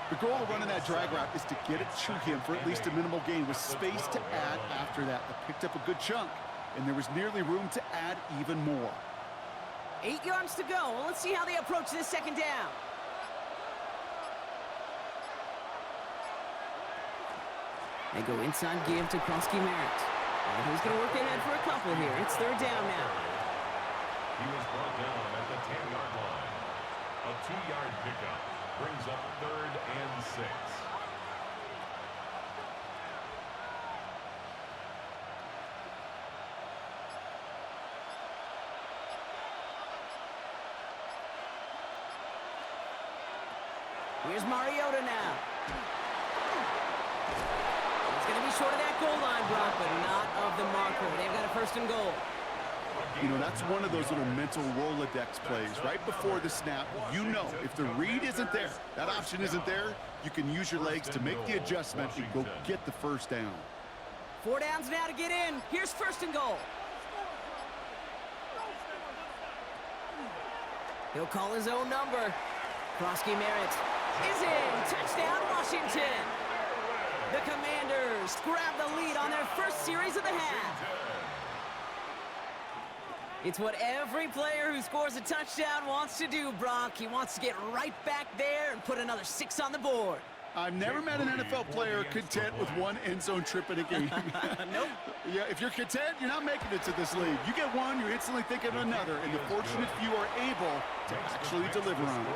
The goal of running that drag route is to get it to him for at least a minimal gain with space to add after that. They picked up a good chunk, and there was nearly room to add even more. 8 yards to go. Well, let's see how they approach this 2nd down. They go inside give to Krosky Merritt. And he's going to work ahead for a couple here. It's 3rd down now. He was brought down at the 10-yard line. A 2-yard pickup brings up 3rd and 6. Here's Mariota now. He's going to be short of that goal line, Brock, but not of the marker. They've got a 1st and goal. You know, that's one of those little mental Rolodex plays. Right before the snap, you know if the read isn't there, that option isn't there, you can use your legs to make the adjustment and go get the 1st down. 4 downs now to get in. Here's 1st and goal. He'll call his own number. Krosky Merritt is in. Touchdown, Washington. The Commanders grab the lead on their first series of the half. It's what every player who scores a touchdown wants to do, Brock. He wants to get right back there and put another 6 on the board. I've never met an NFL player content with one end zone trip in a game. Nope. Yeah, if you're content, you're not making it to this league. You get one, you're instantly thinking of another, and the fortunate few are able to actually deliver on it.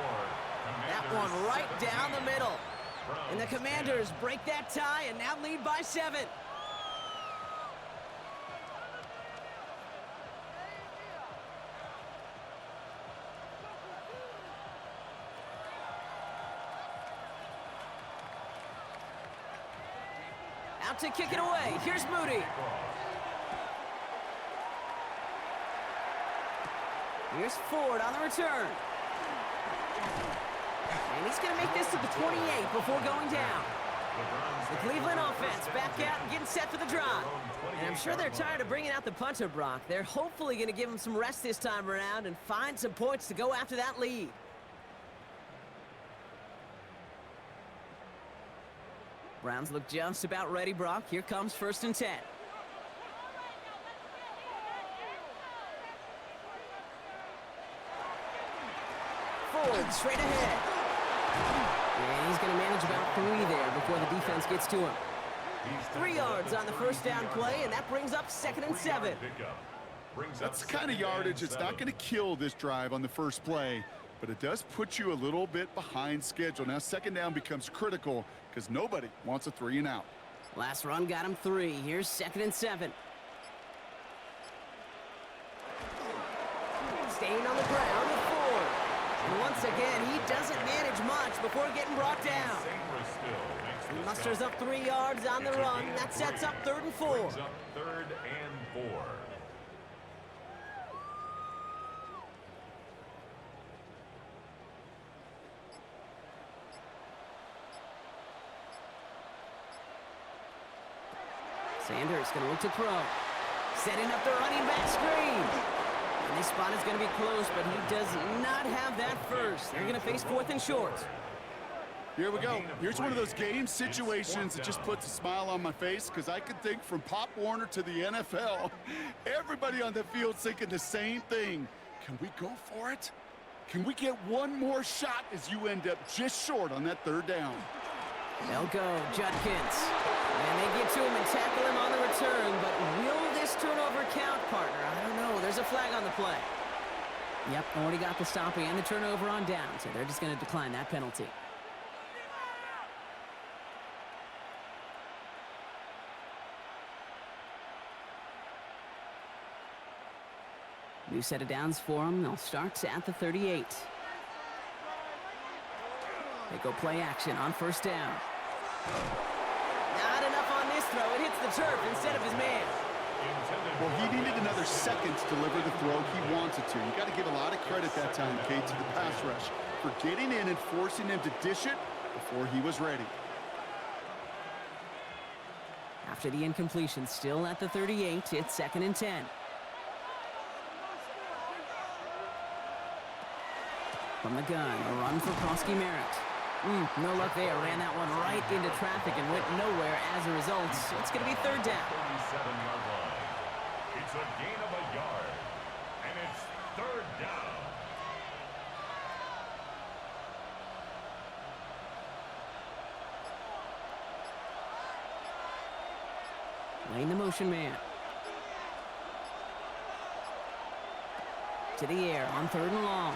That one right down the middle. And the Commanders break that tie and now lead by 7. Out to kick it away. Here's Moody. Here's Ford on the return. And he's going to make this to the 28 before going down. The Cleveland offense back out and getting set for the drive. And I'm sure they're tired of bringing out the punter, Brock. They're hopefully going to give him some rest this time around and find some points to go after that lead. Browns look just about ready, Brock. Here comes 1st and 10. Ford straight ahead. And he's going to manage about 3 there before the defense gets to him. 3 yards on the first down play, and that brings up 2nd and 7. That's the kind of yardage that's not going to kill this drive on the first play, but it does put you a little bit behind schedule. Now 2nd down becomes critical because nobody wants a 3 and out. Last run got him 3. Here's 2nd and 7. Staying on the ground with Ford. And once again, he doesn't manage much before getting brought down. He musters up 3 yards on the run. That sets up 3rd and 4. 3rd and 4. Sanders going to look to throw. Setting up the running back screen. And this spot is going to be close, but he does not have that first. They're going to face 4th and short. Here we go. Here's one of those game situations that just puts a smile on my face because I can think from Pop Warner to the NFL. Everybody on the field's thinking the same thing. Can we go for it? Can we get one more shot as you end up just short on that 3rd down? They'll go, Judkins. And they get to him and tackle him on the return, but will this turnover count, partner? I don't know. There's a flag on the play. Yep, already got the stop and the turnover on down, so they're just going to decline that penalty. New set of downs for them. They'll start at the 38. They go play action on 1st down. Not enough on this throw. It hits the turf instead of his man. Well, he needed another second to deliver the throw he wanted to. You got to give a lot of credit that time, Kate, to the pass rush for getting in and forcing him to dish it before he was ready. After the incompletion, still at the 38, it's 2nd and 10. From the gun, a run for Prosky Merritt. No luck there. Ran that one right into traffic and went nowhere as a result. It's going to be 3rd down. 37-yard line. It's a gain of a yard, and it's 3rd down. Laying the motion man. To the air on 3rd and long.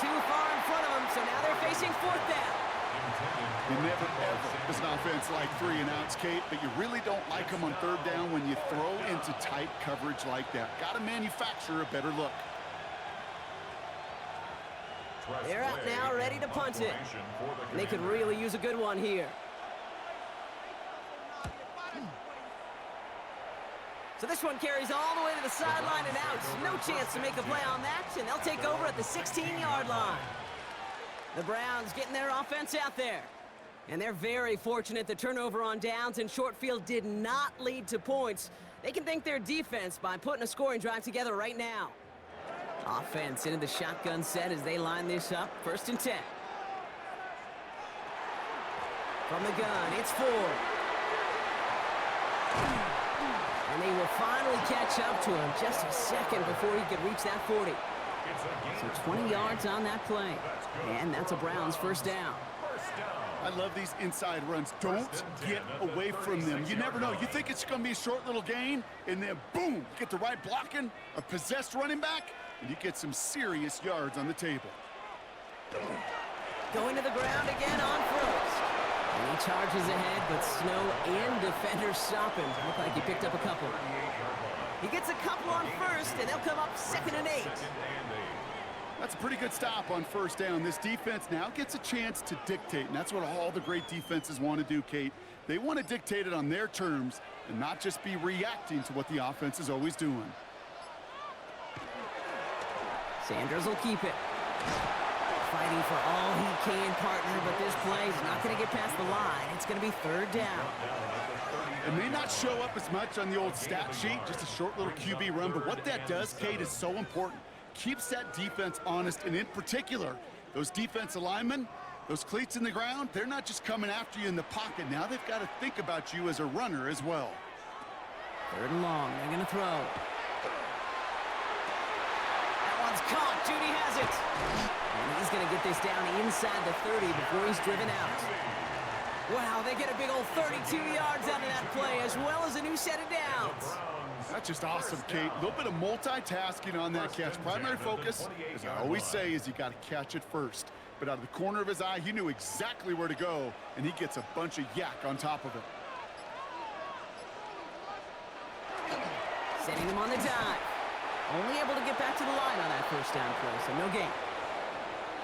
Too far in front of them, so now they're facing 4th down. You never, ever, as an offense, like 3 and outs, Kate, but you really don't like them on 3rd down when you throw into tight coverage like that. Got to manufacture a better look. They're out now, ready to punt it. And they could really use a good one here. So this one carries all the way to the sideline and out. No chance to make a play on that, and they'll take over at the 16-yard line. The Browns getting their offense out there. And they're very fortunate the turnover on downs and short field did not lead to points. They can thank their defense by putting a scoring drive together right now. Offense into the shotgun set as they line this up. 1st and 10. From the gun, it's Ford. And they will finally catch up to him just a second before he could reach that 40. It's a gain So of 20 3. yards on that play. And that's a Browns first down. First down. I love these inside runs. Don't get away from them. You never know. You think it's going to be a short little gain, and then boom, you get the right blocking, a possessed running back, and you get some serious yards on the table. Going to the ground again on first. And he charges ahead, but Snow and defenders stop him. Look like he picked up a couple. He gets a couple on first, and they'll come up 2nd and 8. That's a pretty good stop on first down. This defense now gets a chance to dictate, and that's what all the great defenses want to do, Kate. They want to dictate it on their terms and not just be reacting to what the offense is always doing. Sanders will keep it. Fighting for all he can, partner, but this play is not going to get past the line. It's going to be 3rd down. It may not show up as much on the old stat sheet, just a short little QB run, but what that does, Kate, is so important. Keeps that defense honest, and in particular, those defense linemen, those cleats in the ground, they're not just coming after you in the pocket. Now they've got to think about you as a runner as well. 3rd and long. They're going to throw. That one's caught. Judy has it. And he's going to get this down inside the 30 before he's driven out. Wow, they get a big old 32 yards out of that play, as well as a new set of downs. That's just awesome, Kate. A little bit of multitasking on that catch. Primary focus, as I always say, is you got to catch it first. But out of the corner of his eye, he knew exactly where to go, and he gets a bunch of yak on top of it. Setting him on the dive. Only able to get back to the line on that first down play, so no gain.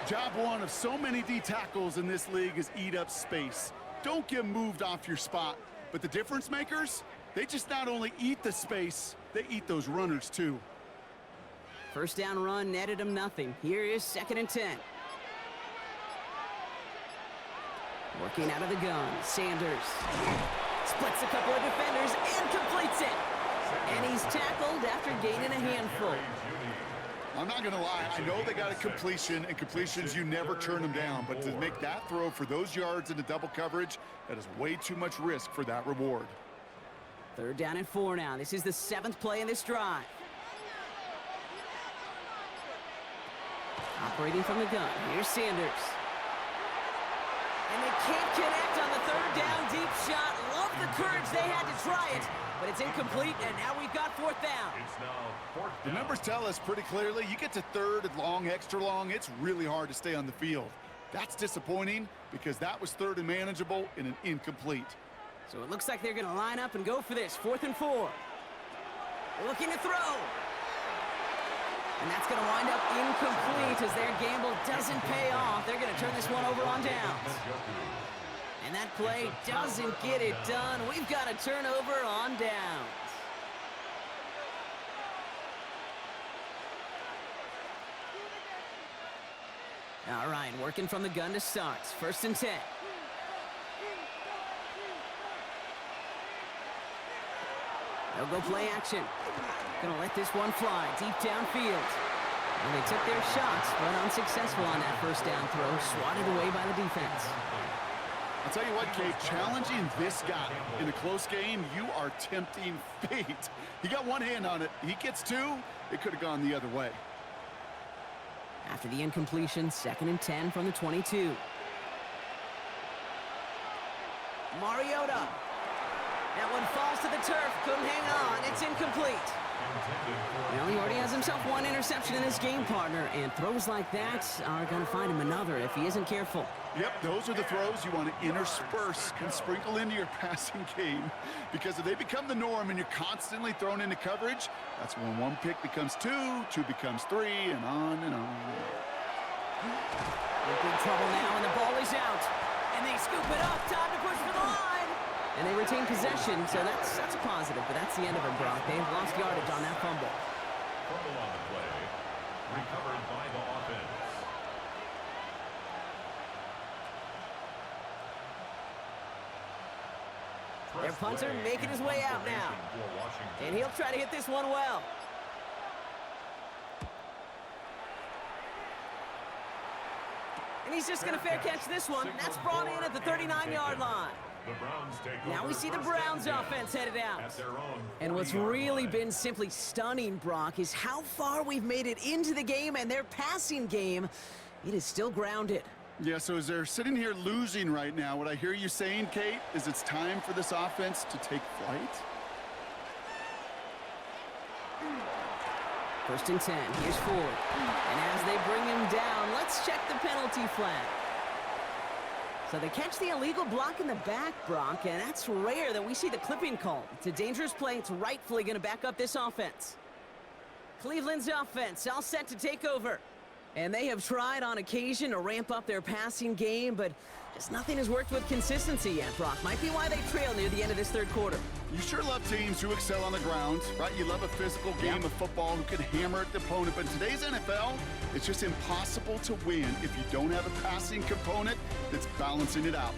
Job one of so many D tackles in this league is eat up space. Don't get moved off your spot. But the difference makers, they just not only eat the space, they eat those runners too. First down run netted him nothing. Here is 2nd and 10. Working out of the gun, Sanders splits a couple of defenders and completes it. And he's tackled after gaining a handful. I'm not going to lie, I know they got a completion, and completions, you never turn them down. But to make that throw for those yards into double coverage, that is way too much risk for that reward. 3rd down and 4 now. This is the 7th play in this drive. Operating from the gun, here's Sanders. And they can't connect on the 3rd down deep shot. Love the courage they had to try it, but it's incomplete, and now we've got 4th down. It's now 4th down. The numbers tell us pretty clearly, you get to 3rd and long, extra long, it's really hard to stay on the field. That's disappointing because that was 3rd and manageable in an incomplete. So it looks like they're going to line up and go for this. 4th and 4. Looking to throw. And that's going to wind up incomplete as their gamble doesn't pay off. They're going to turn this one over on downs. And that play doesn't get it done. We've got a turnover on downs. All right, working from the gun to start. 1st and 10. They'll go play action. Gonna let this one fly deep downfield. And they took their shots, but unsuccessful on that first down throw, swatted away by the defense. I'll tell you what, Kate, challenging this guy in a close game, you are tempting fate. He got one hand on it. He gets 2. It could have gone the other way. After the incompletion, 2nd and 10 from the 22. Mariota. That one falls to the turf. Couldn't hang on. It's incomplete. Well, he already has himself one interception in his game, partner, and throws like that are going to find him another if he isn't careful. Yep, those are the throws you want to intersperse and sprinkle into your passing game, because if they become the norm and you're constantly thrown into coverage, that's when 1 pick becomes 2, 2 becomes 3, and on and on. In big trouble now, and the ball is out. And they scoop it up. Time to push for the line. And they retain possession, so that's a positive, but that's the end of it, Brock. They've lost yardage on that fumble. Fumble on the play. Recovered by the offense. Their punter making his way out now. And he'll try to hit this one well. And he's just going to fair catch this one. That's brought in at the 39-yard line. The Browns take Now over we see the first Browns and 10 offense headed out. at their own And what's 40-yard really line. been simply stunning, Brock, is how far we've made it into the game, and their passing game, it is still grounded. Yeah, so as they're sitting here losing right now, what I hear you saying, Kate, is it's time for this offense to take flight? First and 10, here's Ford. And as they bring him down, let's check the penalty flag. So they catch the illegal block in the back, Brock, and that's rare that we see the clipping call. It's a dangerous play. It's rightfully going to back up this offense. Cleveland's offense all set to take over. And they have tried on occasion to ramp up their passing game, but just nothing has worked with consistency yet, Brock. Might be why they trail near the end of this third quarter. You sure love teams who excel on the ground, right? You love a physical game of football who can hammer at the opponent, but in today's NFL, it's just impossible to win if you don't have a passing component that's balancing it out.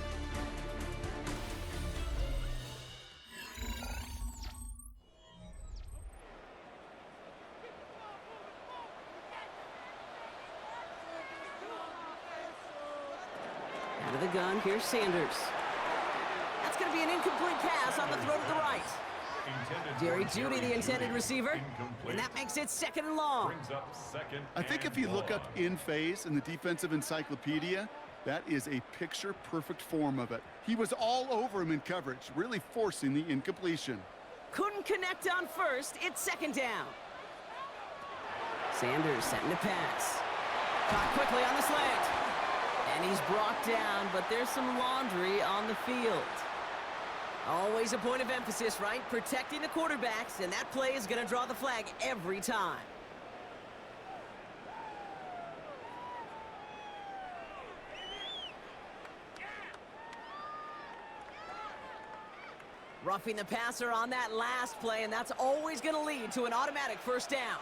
Out of the gun, here's Sanders. That's going to be an incomplete pass on the throw to the right. Jerry Jeudy, the intended receiver, and that makes it second and long. Brings up second I think if you look up in phase in the defensive encyclopedia, that is a picture-perfect form of it. He was all over him in coverage, really forcing the incompletion. Couldn't connect on first. It's second down. Sanders setting to pass. Caught quickly on the slant. And he's brought down, but there's some laundry on the field. Always a point of emphasis, right? Protecting the quarterbacks, and that play is going to draw the flag every time. Roughing the passer on that last play, and that's always going to lead to an automatic first down.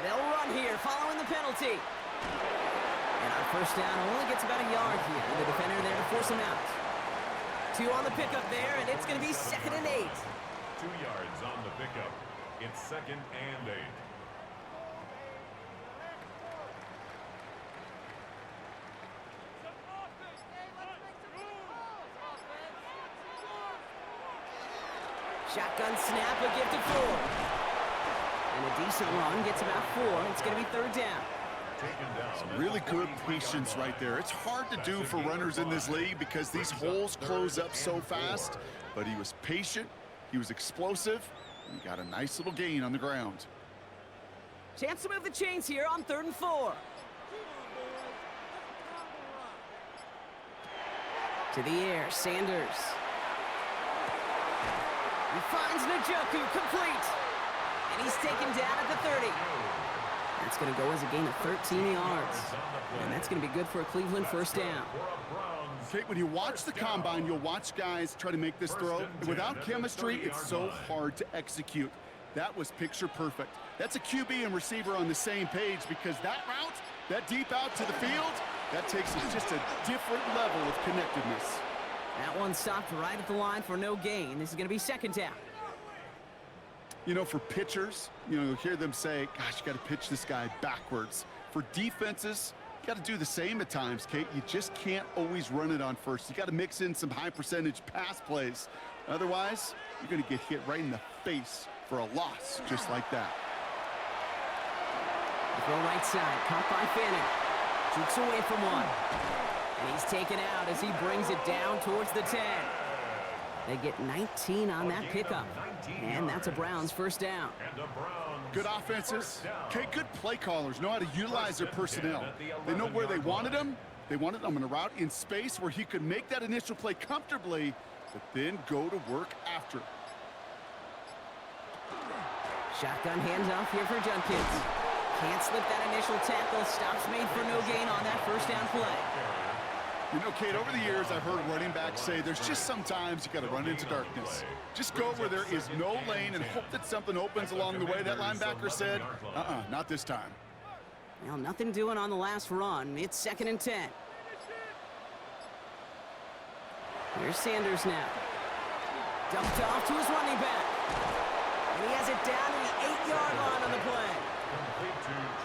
They'll run here following the penalty. And our first down only gets about a yard here. The defender there to force him out. 2 on the pickup there, and it's going to be second and 8. 2 yards on the pickup. It's second and 8. Shotgun snap, a give to Ford. And a decent run gets about 4. It's going to be third down. Some really good patience right there. It's hard to do for runners in this league because these holes close up so fast. But he was patient, he was explosive, and he got a nice little gain on the ground. Chance to move the chains here on 3rd and 4. To the air, Sanders. He finds Njoku, complete. And he's taken down at the 30. That's going to go as a gain of 13 yards. And that's going to be good for a Cleveland first down. Kate, when you watch the combine, you'll watch guys try to make this throw. Without chemistry, it's so hard to execute. That was picture perfect. That's a QB and receiver on the same page because that route, that deep out to the field, that takes us just a different level of connectedness. That one stopped right at the line for no gain. This is going to be second down. You know, for pitchers, you'll hear them say, gosh, you got to pitch this guy backwards. For defenses, you got to do the same at times, Kate. You just can't always run it on first. You got to mix in some high percentage pass plays. Otherwise, you're going to get hit right in the face for a loss just like that. The throw right side, caught by Fanning. Jukes away from one. And he's taken out as he brings it down towards the 10. They get 19 on that pickup. And that's a Browns first down. Good offenses. Okay, good play callers know how to utilize their personnel. They know where they wanted them. They wanted them in a route in space where he could make that initial play comfortably, but then go to work after. Shotgun handoff here for Judkins. Can't slip that initial tackle. Stops made for no gain on that first down play. You know, Kate, over the years, I've heard running backs say there's just sometimes you got to run into darkness. Just go where there is no lane and hope that something opens along the way. That linebacker said, not this time. Well, nothing doing on the last run. It's second and 10. Here's Sanders now. Dumped off to his running back. And he has it down to the 8-yard line on the play.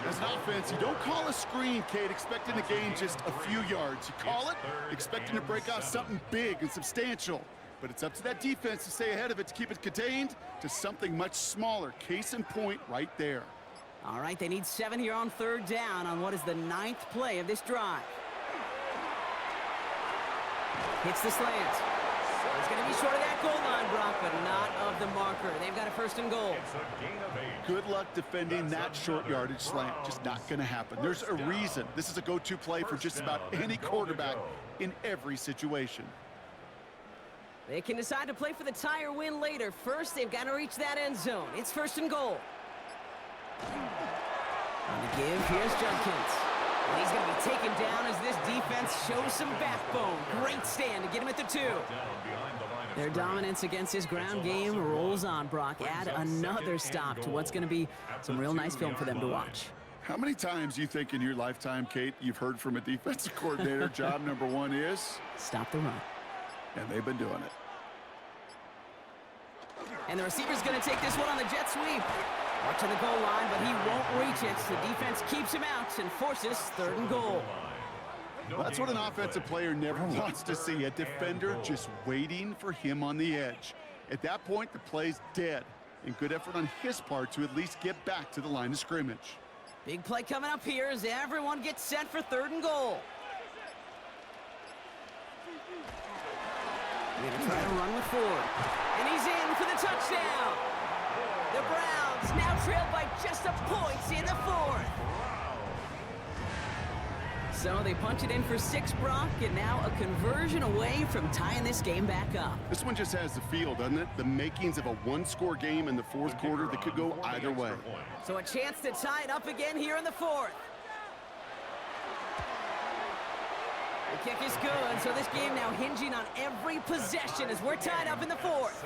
As an offense, you don't call a screen, Kate, expecting to gain just a few yards. You call it expecting to break out something big and substantial. But it's up to that defense to stay ahead of it, to keep it contained to something much smaller. Case in point right there. All right, they need 7 here on 3rd down on what is the 9th play of this drive. Hits the slant. It's going to be short of that goal line, Brock, but not of the marker. They've got a 1st and goal. Good luck defending that short yardage slant. Just not going to happen. There's a reason. This is a go-to play for just about any quarterback in every situation. They can decide to play for the tie or win later. First, they've got to reach that end zone. It's 1st and goal. On the give, here's Judkins. And he's going to be taken down as this defense shows some backbone. Great stand to get him at the 2. Their dominance against his ground game rolls on, Brock. Add another stop to what's going to be some real nice film for them to watch. How many times do you think in your lifetime, Kate, you've heard from a defensive coordinator, job number 1 is? Stop the run. And they've been doing it. And the receiver's going to take this one on the jet sweep. Watching the goal line, but he won't reach it. The defense keeps him out and forces 3rd and goal. Well, that's what an offensive player never wants to see, a defender just waiting for him on the edge. At that point, the play's dead, and good effort on his part to at least get back to the line of scrimmage. Big play coming up here as everyone gets set for 3rd and goal. They're going to try to run with Ford. And he's in for the touchdown. The Browns now trail by just a point in the 4th. So they punch it in for 6, Brock, and now a conversion away from tying this game back up. This one just has the feel, doesn't it? The makings of a 1-score game in the 4th quarter that could go either way. So a chance to tie it up again here in the 4th. The kick is good, so this game now hinging on every possession as we're tied up in the 4th.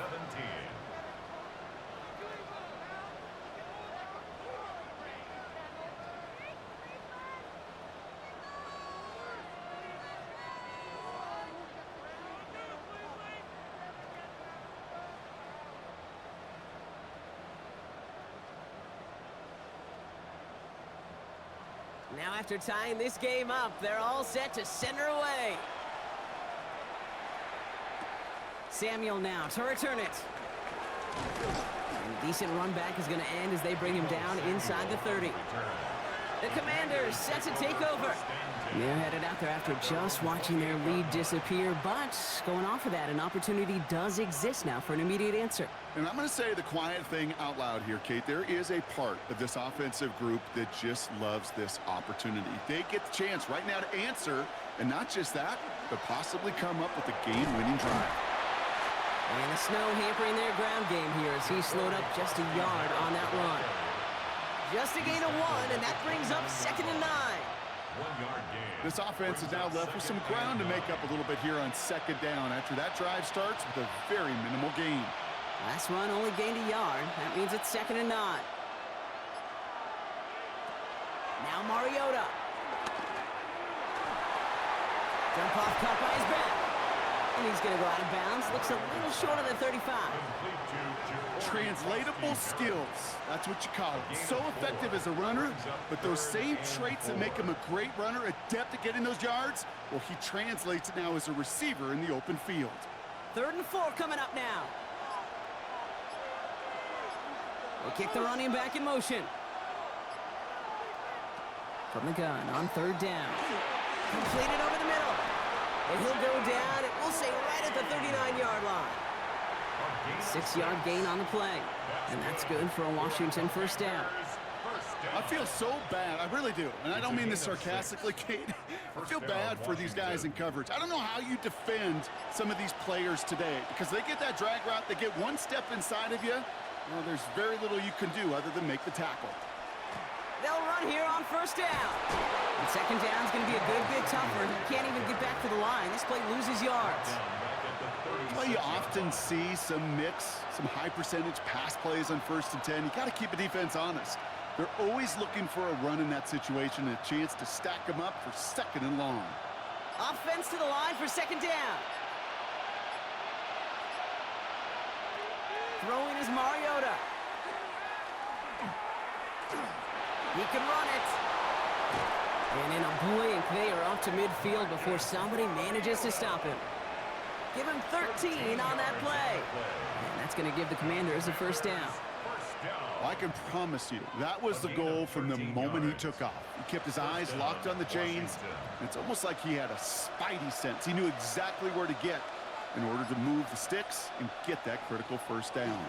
Now after tying this game up, they're all set to send her away. Samuel now to return it. And a decent run back is going to end as they bring him down inside the 30. The Commanders set to take over. They're headed out there after just watching their lead disappear, but going off of that, an opportunity does exist now for an immediate answer. And I'm going to say the quiet thing out loud here, Kate. There is a part of this offensive group that just loves this opportunity. They get the chance right now to answer, and not just that, but possibly come up with a game-winning drive. And the snow hampering their ground game here as he slowed up just a yard on that run. Just a gain of 1, and that brings up 2nd and 9. 1-yard gain. This offense is now left with some ground to make up a little bit here on 2nd down after that drive starts with a very minimal gain. Last run only gained a yard. That means it's 2nd and 9. Now Mariota. Jump off cut by his back. And he's going to go out of bounds. Looks a little short of the 35. Translatable skills. That's what you call it. So effective as a runner, but those same traits that make him a great runner, adept at getting those yards, well, he translates it now as a receiver in the open field. 3rd and 4 coming up now. They kick the running back in motion. From the gun on 3rd down. Completed over the middle. And he'll go down, and we'll say right at the 39-yard line. 6-yard gain on the play. And that's good for a Washington 1st down. I feel so bad. I really do. And I don't mean this sarcastically, Kate. I feel bad for these guys in coverage. I don't know how you defend some of these players today because they get that drag route, they get one step inside of you. Well, there's very little you can do other than make the tackle. They'll run here on 1st down. And 2nd down is going to be a good bit tougher. He can't even get back to the line. This play loses yards. Well, you often see some mix, some high percentage pass plays on 1st and 10. You got to keep a defense honest. They're always looking for a run in that situation and a chance to stack them up for 2nd and long. Offense to the line for 2nd down. Throwing is Mariota. He can run it. And in a blink, they are up to midfield before somebody manages to stop him. Give him 13 on that play. And that's going to give the Commanders a first down. I can promise you, that was the goal from the moment he took off. He kept his eyes locked on the chains. It's almost like he had a spidey sense. He knew exactly where to get in order to move the sticks and get that critical first down.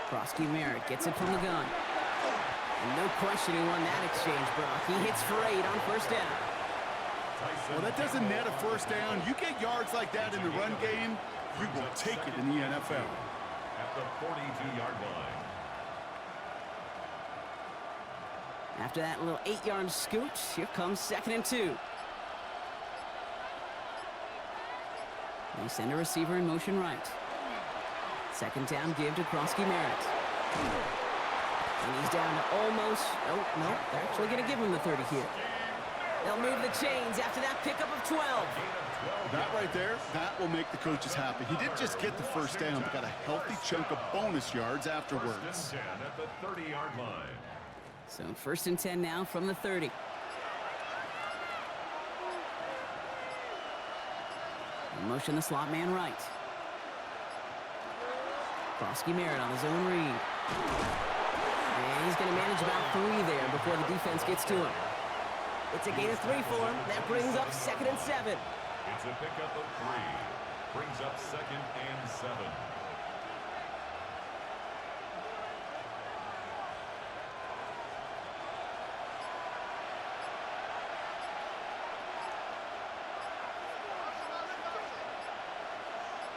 Krosky Merritt gets it from the gun. And no question he won that exchange, Brock. He hits for 8 on first down. Well, that doesn't net a first down. You get yards like that in the run game, you will take it in the NFL. At the 42-yard line. After that little 8-yard scoot, here comes 2nd and 2. They send a receiver in motion right. 2nd down give to Krosky Merritt. And he's down to almost, no, they're actually going to give him the 30 here. They'll move the chains after that pickup of 12. That right there, that will make the coaches happy. He didn't just get the first down, but got a healthy chunk of bonus yards afterwards. First and 10 at the 30-yard line. So 1st and 10 now from the 30. In motion the slot man right. Krosky Merritt on his own read. And he's going to manage about 3 there before the defense gets to him. It's a gain of 3 for him. That brings up 2nd and 7. It's a pickup of 3. Brings up 2nd and 7.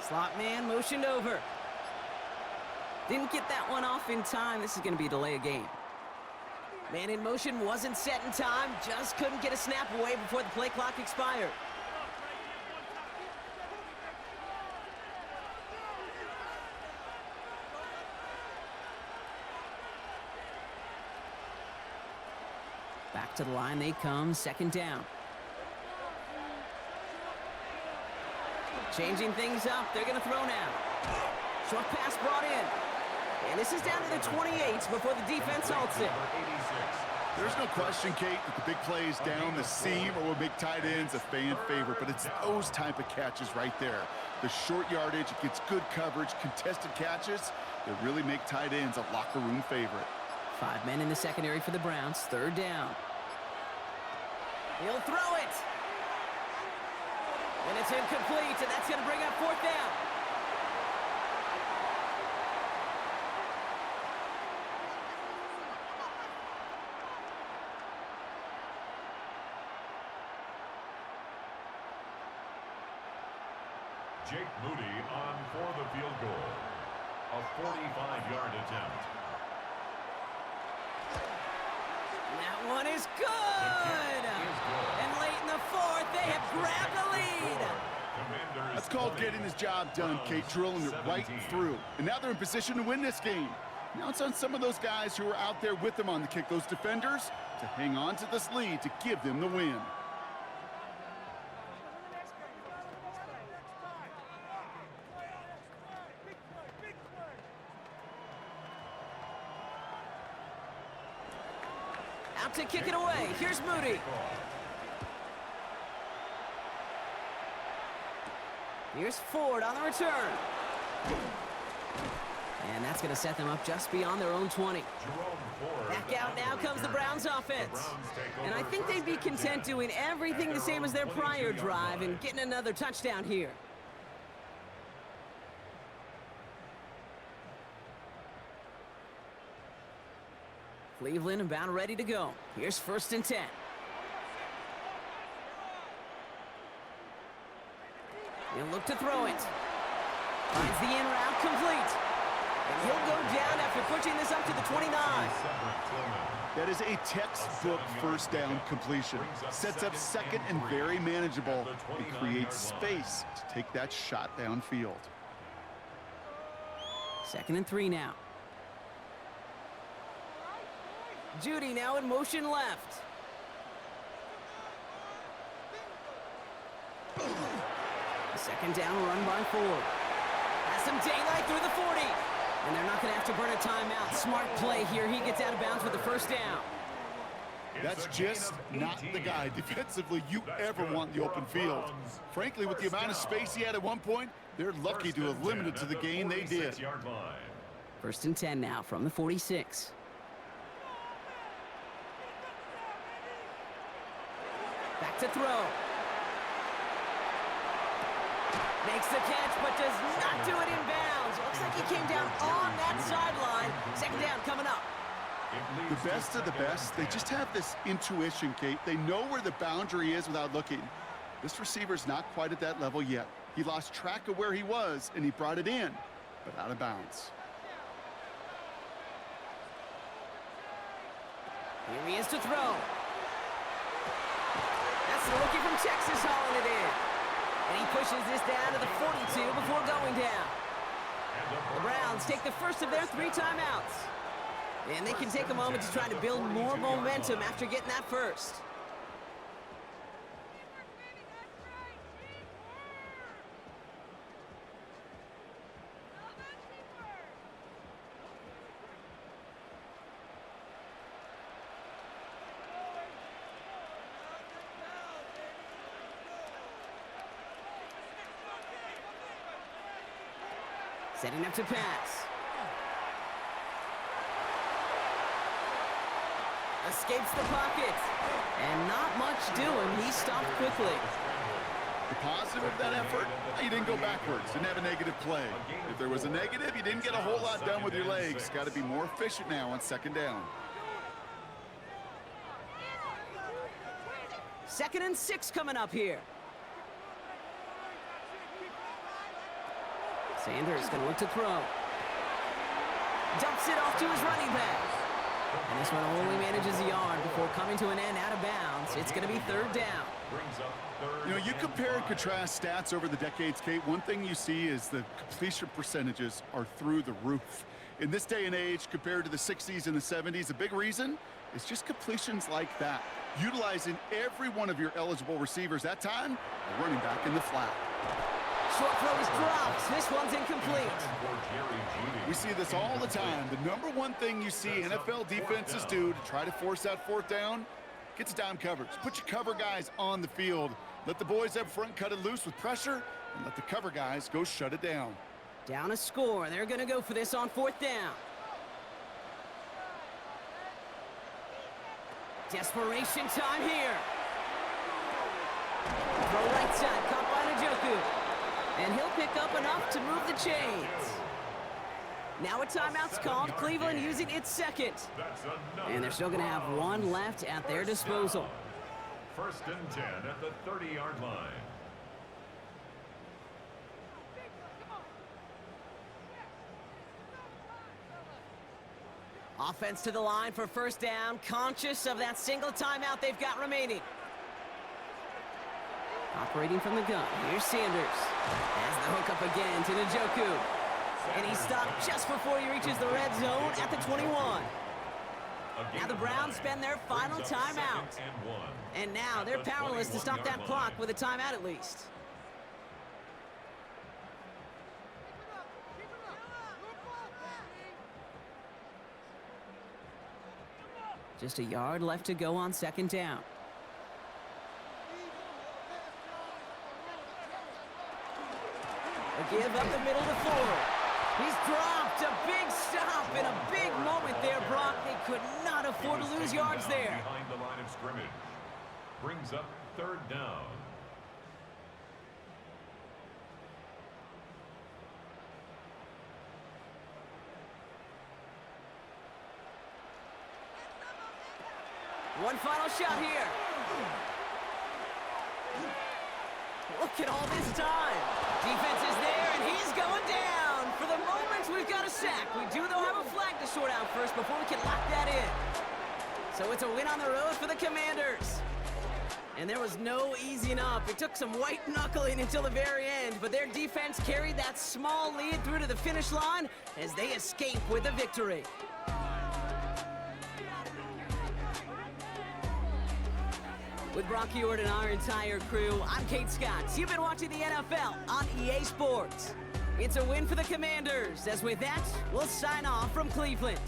Slot man motioned over. Didn't get that one off in time. This is going to be a delay of game. Man in motion wasn't set in time. Just couldn't get a snap away before the play clock expired. Back to the line they come. 2nd down. Changing things up. They're going to throw now. Short pass brought in. And this is down to the 28 before the defense halts it. There's no question, Kate, that the big plays down the seam or will make tight ends a fan favorite, but it's those type of catches right there. The short yardage, it gets good coverage, contested catches that really make tight ends a locker room favorite. 5 men in the secondary for the Browns. 3rd down. He'll throw it. And it's incomplete, and that's going to bring up 4th down. Jake Moody on for the field goal. A 45-yard attempt. That one is good. And late in the 4th, they have grabbed the lead. That's called getting his job done, Kate, drilling it right through. And now they're in position to win this game. Now it's on some of those guys who are out there with them on the kick, those defenders, to hang on to this lead to give them the win. Out to kick it away. Here's Moody. Here's Ford on the return. And that's going to set them up just beyond their own 20. Back out now comes the Browns offense. And I think they'd be content doing everything the same as their prior drive and getting another touchdown here. Cleveland about ready to go. Here's 1st and 10. He'll look to throw it. Finds the in route complete. And he'll go down after pushing this up to the 29. That is a textbook first down completion. Sets up 2nd and very manageable. It creates space to take that shot downfield. 2nd and 3 now. Judy now in motion left. A 2nd down run by Ford. Has some daylight through the 40. And they're not going to have to burn a timeout. Smart play here. He gets out of bounds with the 1st down. That's just not the guy defensively you ever want in the open field. Frankly, with the amount of space he had at one point, they're lucky to have limited to the gain they did. First and 10 now from the 46. Back to throw. Makes the catch, but does not do it in bounds. Looks like he came down on that sideline. Second down coming up. The best of the best, they just have this intuition, Kate. They know where the boundary is without looking. This receiver's not quite at that level yet. He lost track of where he was, and he brought it in, but out of bounds. Here he is to throw. That's the rookie from Texas hauling it in. And he pushes this down to the 42 before going down. The Browns take the first of their 3 timeouts. And they can take a moment to try to build more momentum after getting that first. Setting up to pass. Escapes the pocket. And not much doing. He stopped quickly. The positive of that effort, you didn't go backwards. Didn't have a negative play. If there was a negative, you didn't get a whole lot done with your legs. Got to be more efficient now on second down. 2nd and 6 coming up here. Sanders going to look to throw. Dumps it off to his running back. And this one only manages a yard before coming to an end out of bounds. It's going to be 3rd down. You know, you compare and contrast stats over the decades, Kate. One thing you see is the completion percentages are through the roof. In this day and age, compared to the 60s and the 70s, a big reason is just completions like that. Utilizing every one of your eligible receivers. That time, a running back in the flat. Short throw is dropped. This one's incomplete. We see this all the time. The number one thing you see NFL defenses do to try to force that 4th down, get to down coverage. Put your cover guys on the field. Let the boys up front cut it loose with pressure, and let the cover guys go shut it down. Down a score. They're going to go for this on 4th down. Desperation time here. Throw right side, caught by Njoku. And he'll pick up enough to move the chains. Now a timeout's called. Cleveland using its 2nd. And they're still going to have 1 left at their disposal. 1st and 10 at the 30-yard line. Offense to the line for 1st down, conscious of that single timeout they've got remaining. Operating from the gun, here's Sanders. Has the hook up again to Njoku. And he stopped just before he reaches the red zone at the 21. Now the Browns spend their final timeout. And now they're powerless to stop that clock with a timeout at least. Just a yard left to go on 2nd down. A give up the middle to Ford. He's dropped. A big stop and a big moment there, Brock. They could not afford to lose yards there. Behind the line of scrimmage. Brings up 3rd down. One final shot here. Look at all this time. Defense is there, and he's going down. For the moment, we've got a sack. We do, though, have a flag to sort out first before we can lock that in. So it's a win on the road for the Commanders. And there was no easing up. It took some white knuckling until the very end, but their defense carried that small lead through to the finish line as they escape with the victory. With Brock Ewart and our entire crew, I'm Kate Scott. You've been watching the NFL on EA Sports. It's a win for the Commanders, as with that, we'll sign off from Cleveland.